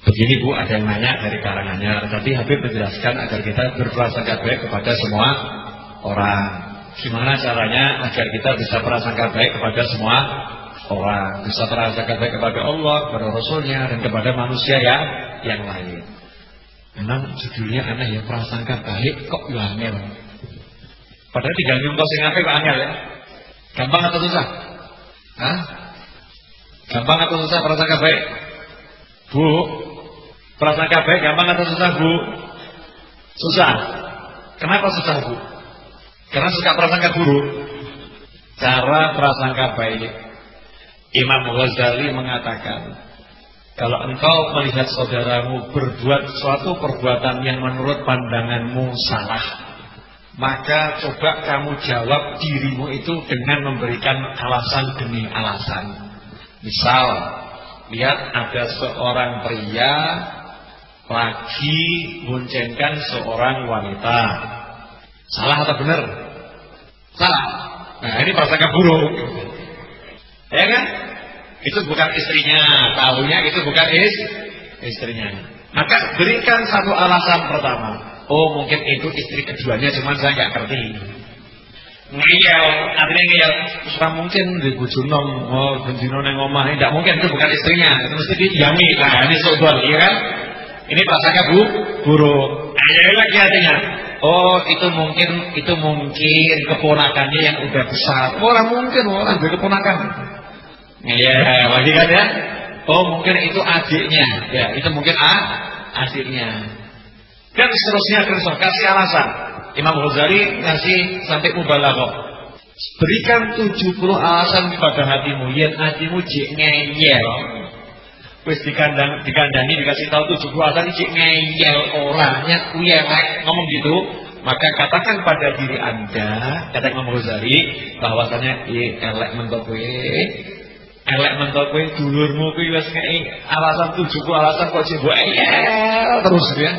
Begini Bu, ada yang nanya dari Karanganyar. Tadi Habib menjelaskan agar kita berprasangka baik kepada semua orang. Gimana caranya agar kita bisa prasangka baik kepada semua orang, bisa prasangka baik kepada Allah, kepada Rasulnya, dan kepada manusia yang lain. Memang judulnya aneh ya, prasangka baik kok angel. Padahal tinggal nyontoh sing apik kok angel ya. Gampang atau susah? Hah? Gampang atau susah prasangka baik? Bu, prasangka baik gampang atau susah Bu? Susah. Kenapa susah Bu? Karena suka prasangka buruk. Cara prasangka baik, Imam Ghazali mengatakan, kalau engkau melihat saudaramu berbuat suatu perbuatan yang menurut pandanganmu salah, maka coba kamu jawab dirimu itu dengan memberikan alasan demi alasan. Misal, lihat ada seorang pria lagi boncengkan seorang wanita. Salah atau benar? Salah. Nah, ini prasangka buruk. Ya kan? Itu bukan istrinya, tahunya itu bukan istrinya. Maka berikan satu alasan pertama. Oh, mungkin itu istri keduanya, cuman saya nggak ngerti. Ngeyel, artinya ngeyel. Susah mungkin di bujunom, oh benzino neng omah, tidak mungkin itu bukan istrinya. Itu mesti didiami. Nah, ini sodon, iya kan? Ini prasangka buruk. Ngeyel lagi artinya. Oh, itu mungkin keponakannya yang udah besar. Orang mungkin orang berkeponakan. Ya, lagi kan ya. Oh, mungkin itu adiknya. Ya, itu mungkin adiknya. Dan seterusnya kasih alasan. Imam Ghazali ngasih sampai mubalaghah. Berikan 70 alasan pada hatimu. Yen hatimu jek ngeyel. Wis dikandani dikasih tahu 70 alasan jek ngeyel orangnya kuyelek ngomong gitu. Maka katakan pada diri Anda, kata Imam Ghazali, bahwasanya elek mentok kowe. Elek mentok kowe dulurmu kuwi wis ngeki alasan 70 alasan kok jek ngeyel terus ya.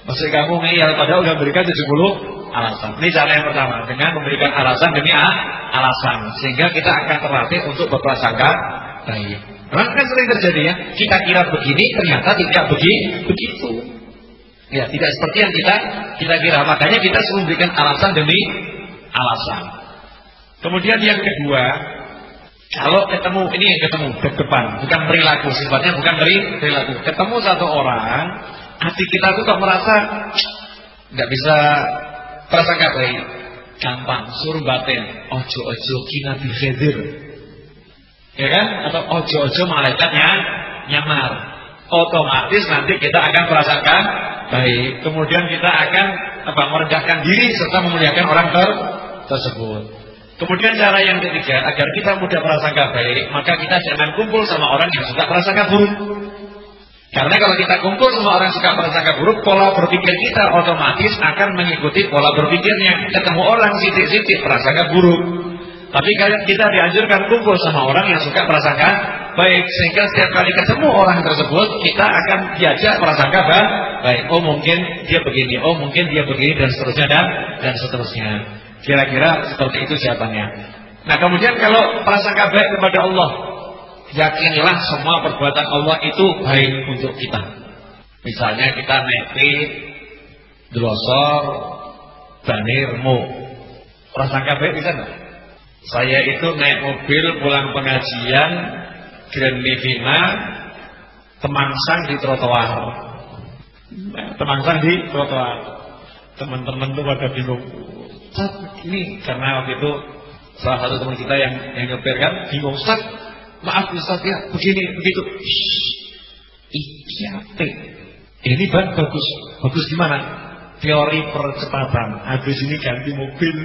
Maksud kamu ngeyel padahal udah berikan 70 alasan. Ini cara yang pertama, dengan memberikan alasan demi alasan, sehingga kita akan terlatih untuk berprasangka baik. Memang kan sering terjadi ya, kita kira begini ternyata tidak begitu. Ya, tidak seperti yang kita kira. Makanya kita selalu memberikan alasan demi alasan. Kemudian yang kedua, kalau ketemu, ini yang ketemu depan, bukan perilaku, sifatnya bukan perilaku. Ketemu satu orang, hati kita tuh kok merasa nggak bisa prasangka baik, gampang suruh batin, ojo kina bihedir, ya kan? Atau ojo malaikatnya nyamar. Otomatis nanti kita akan prasangka baik. Kemudian kita akan merendahkan diri serta memuliakan orang tersebut. Kemudian cara yang ketiga, agar kita mudah prasangka baik, maka kita jangan kumpul sama orang yang suka prasangka buruk. Karena kalau kita kumpul sama orang suka prasangka buruk, pola berpikir kita otomatis akan mengikuti pola berpikirnya. Ketemu orang sidik-sidik prasangka buruk. Tapi kita dianjurkan kumpul sama orang yang suka prasangka baik, sehingga setiap kali ketemu orang tersebut kita akan diajak prasangka baik. Oh mungkin dia begini, oh mungkin dia begini, dan seterusnya dan seterusnya. Kira-kira seperti itu jawabannya. Nah, kemudian kalau prasangka baik kepada Allah, yakinilah semua perbuatan Allah itu baik untuk kita. Misalnya kita nepi drosor banirmu, prasangka baik bisa nggak? Saya itu naik mobil pulang pengajian Grand Livina, temangsang di trotoar. Temangsang di trotoar. Teman-teman tuh pada bingung. Ini karena waktu itu salah satu teman kita yang nyopir kan bingung, Ustaz, maaf Ustaz ya, begini begitu. Ikiate. Ini ban bagus gimana? Teori percepatan. Habis ini ganti mobil.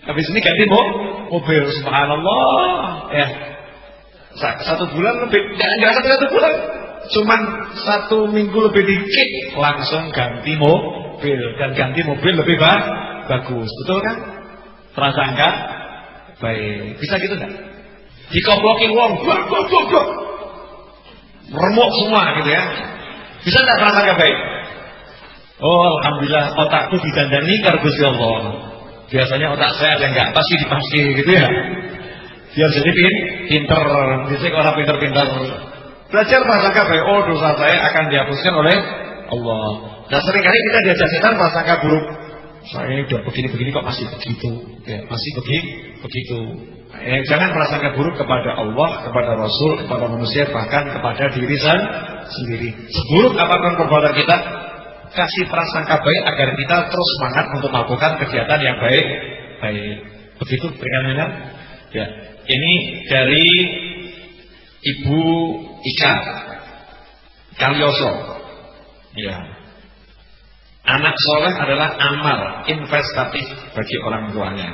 Habis ini ganti mobil, subhanallah. Ya. 1 bulan lebih, jangan 1 bulan, cuman 1 minggu lebih dikit langsung ganti mobil, dan ganti mobil lebih bagus, betul kan? Prasangka baik, bisa gitu nggak? Dikoploki wong, remuk semua gitu ya, bisa nggak prasangka baik? Oh alhamdulillah, otakku didandani karo Gusti Allah. Biasanya otak saya ada nggak pasti dipasti gitu ya. Biar jadi pinter, biasanya orang pinter-pinter Belajar prasangka baik, oh dosa saya akan dihapuskan oleh Allah. Nah seringkali kita diajak setan prasangka buruk. Saya ini udah begini-begini kok masih begitu, ya, masih begitu. Jangan prasangka buruk kepada Allah, kepada Rasul, kepada manusia, bahkan kepada diri sendiri. Seburuk apapun perbuatan kita, kasih prasangka baik agar kita terus semangat untuk melakukan kegiatan yang baik. Begitu berikannya. Ya, ini dari Ibu Ika Kalioso. Ya. Anak soleh adalah amal investatif bagi orang tuanya.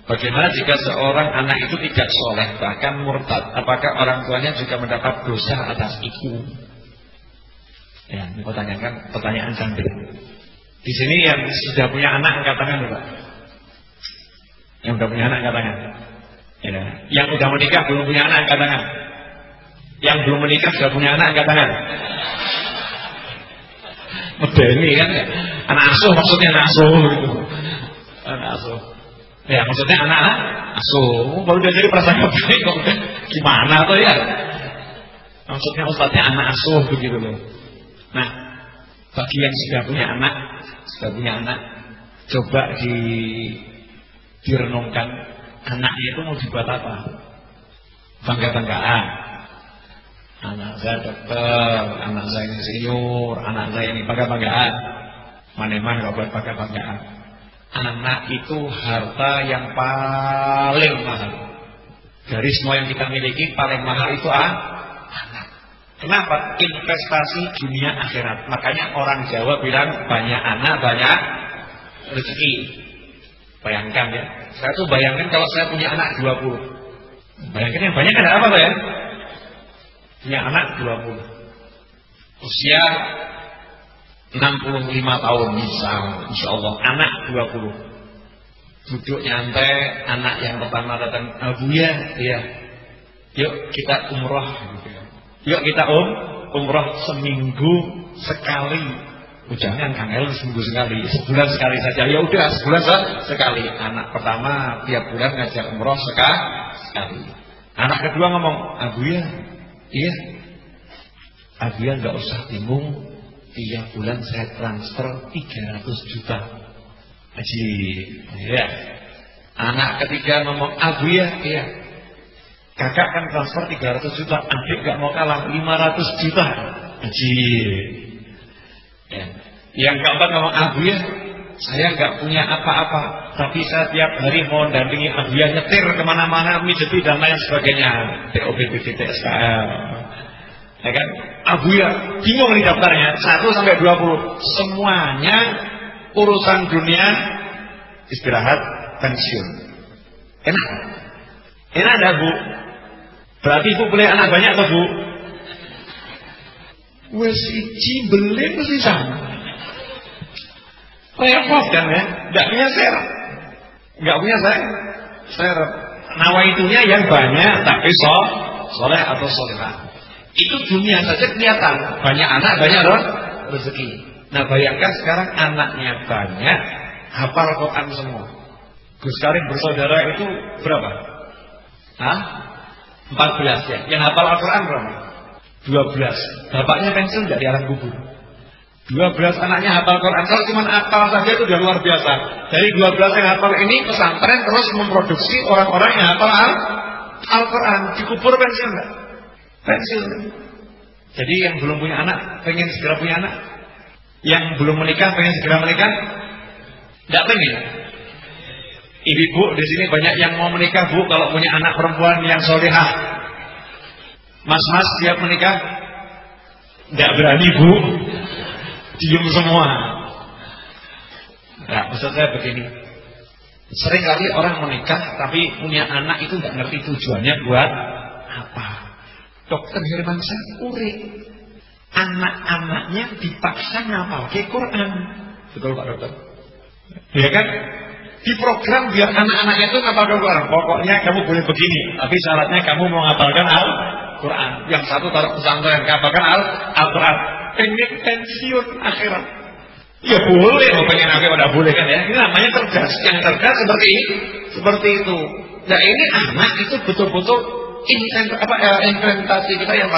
Bagaimana jika seorang anak itu tidak soleh, bahkan murtad? Apakah orang tuanya juga mendapat dosa atas itu? Ya, ini pertanyaan cantik. Di sini yang sudah punya anak angkat tangan, Pak. Yang sudah punya anak angkat tangan. Ya. Yang sudah menikah belum punya anak angkat tangan. Yang belum menikah sudah punya anak angkat tangan. Medeni kan ya. Anak asuh maksudnya anak asuh gitu. Anak asuh. Ya maksudnya anak asuh. Baru dia jadi prasangka baik kok. Gimana tuh ya? Maksudnya ustadznya anak asuh begitu loh. Nah, bagi yang sudah punya anak, coba direnungkan anaknya itu mau dibuat apa? Bangga-banggaan. Anak saya dokter, anak saya insinyur, anak saya ini bangga-banggaan. Mana-mana kalau buat bangga-banggaan. Anak itu harta yang paling mahal. Dari semua yang kita miliki, paling mahal itu anak. Kenapa? Investasi dunia akhirat. Makanya orang Jawa bilang banyak anak, banyak rezeki. Bayangkan ya. Saya tuh bayangkan kalau saya punya anak 20. Bayangkan yang banyak ada apa tuh ya? Punya anak 20. Usia 65 tahun misal, insya Allah anak 20. Duduk nyantai, anak yang pertama datang, Buya, ya, yuk kita umroh, yuk kita umroh seminggu sekali. Jangan Kang El seminggu sekali, sebulan sekali saja. Ya udah sebulan sekali. Anak pertama tiap bulan ngajak umroh sekali. Anak kedua ngomong, Buya, iya, Abuya nggak usah bingung, tiap bulan saya transfer 300 juta. Haji, ya. Anak ketiga ngomong, Abuya, iya, kakak kan transfer 300 juta, adik nggak mau kalah 500 juta. Haji. Ya. Yang keempat ngomong, Abuya, saya nggak punya apa-apa, tapi saya tiap hari mau dampingi Abuya nyetir kemana-mana, mijeti dan lain sebagainya. TOPPT, TSKL. Ya kan? Abuya bingung nih daftarnya 1 sampai 20. Semuanya urusan dunia, istirahat, pensiun. Enak? Enak enggak, Bu? Berarti Ibu boleh anak banyak atau Bu? Wes iji beli mesti sama. Repot kan ya? Enggak punya syarat. Enggak punya syarat. Nawaitunya yang banyak tapi soleh atau solehah. Itu dunia saja kelihatan. Banyak anak, banyak rezeki. Nah bayangkan sekarang anaknya banyak, hafal Quran semua. Gus Karim bersaudara itu berapa? 14 ya. Yang hafal Al-Quran berapa? 12. Bapaknya pensiun nggak di alam kubur. 12 anaknya hafal Quran. Kalau cuma hafal saja itu udah luar biasa. Dari 12 yang hafal ini pesantren terus memproduksi orang-orang yang hafal Al-Quran. Dikubur pensiun nggak? Pensiun. Jadi yang belum punya anak pengen segera punya anak. Yang belum menikah pengen segera menikah. Nggak pengen. Ibu di sini banyak yang mau menikah, Bu, kalau punya anak perempuan yang solehah. Mas-mas siap menikah? Nggak berani, Bu. Diem semua. Nah, maksud saya begini. Seringkali orang menikah tapi punya anak itu nggak ngerti tujuannya buat apa. Dokter Hermansyah Uri, anak-anaknya dipaksa ngapal ke Quran. Betul Pak Dokter? Ya kan? Diprogram biar anak-anaknya itu ngapal Quran. Pokoknya kamu boleh begini, tapi syaratnya kamu mau ngapalkan Al-Quran. Yang satu taruh pesantren, ngapalkan Al-Quran. Pengen pensiun akhirat. Ya boleh, mau pengen akhirat udah boleh kan ya. Ini namanya cerdas. Yang cerdas seperti itu. Nah ini anak itu betul-betul investasi kita yang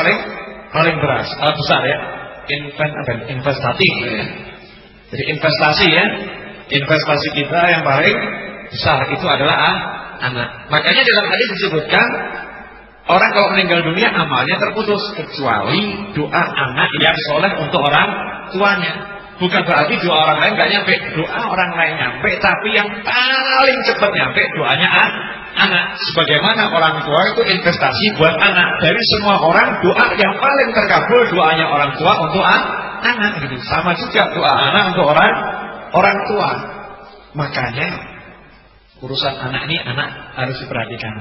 paling besar ya, investatif ya. Jadi investasi ya, investasi kita yang paling besar itu adalah anak. Makanya dalam hadis disebutkan orang kalau meninggal dunia amalnya terputus kecuali doa anak yang soleh untuk orang tuanya. Bukan berarti doa orang lain nggak nyampe, doa orang lain nyampe, tapi yang paling cepat nyampe doanya anak. Sebagaimana orang tua itu investasi buat anak. Dari semua orang doa yang paling terkabul doanya orang tua untuk anak gitu. Sama juga doa anak untuk orang tua. Makanya urusan anak ini anak harus diperhatikan.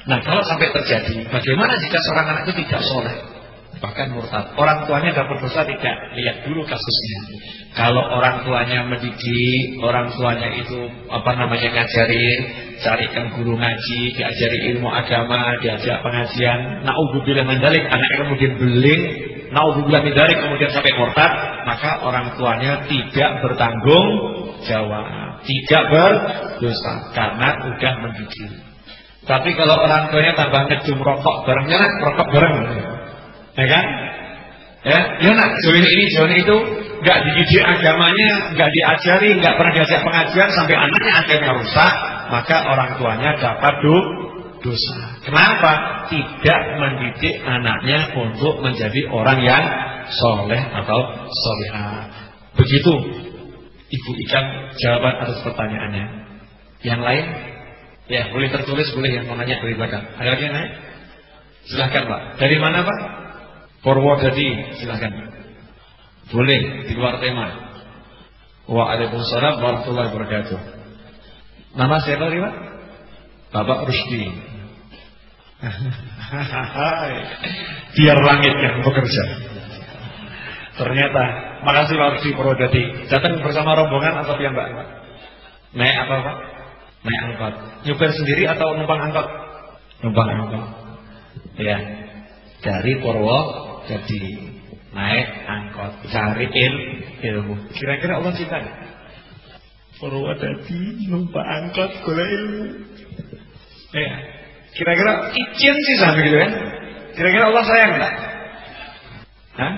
Nah, kalau sampai terjadi, bagaimana jika seorang anak itu tidak soleh, bahkan murtad, orang tuanya dapat dosa tidak? Lihat dulu kasusnya. Kalau orang tuanya mendidik, orang tuanya itu ngajarin, carikan guru ngaji, diajari ilmu agama, diajak pengajian, naudzubillah min dzalik, anaknya kemudian beling, naudzubillah min dzalik, kemudian sampai murtad, maka orang tuanya tidak bertanggung jawab, tidak berdosa karena udah mendidik. Tapi kalau orang tuanya tambah ngejum rokok barengnya, rokok bareng, ya kan? Ya nak, join ini, join itu, nggak dididik agamanya, nggak diajari, nggak pernah diajak pengajian, sampai anaknya akhirnya rusak, maka orang tuanya dapat dosa. Kenapa? Tidak mendidik anaknya untuk menjadi orang yang soleh atau solehah. Begitu Ibu Ikan jawaban atas pertanyaannya. Yang lain? Ya, boleh tertulis, boleh yang mau nanya dari belakang. Ada lagi yang nanya? Silahkan Pak. Dari mana Pak? Purwodadi, silahkan. Boleh, di luar tema. Waalaikumsalam warahmatullahi wabarakatuh. Nama siapa tadi Pak? Bapak Rusdi. Biar langit yang bekerja. Ternyata, makasih Pak Rusdi Purwodadi. Datang bersama rombongan atau piyambak Pak? Naik apa Pak? Naik angkot. Nyupir sendiri atau numpang angkot? Numpang angkot. Ya. Dari Purwodadi naik angkot cari ilmu. Kira-kira Allah cinta nggak? Purwodadi numpang angkot golek ilmu. Ya. Kira-kira izin sih sampai gitu kan? Kira-kira Allah sayang nggak? Hah?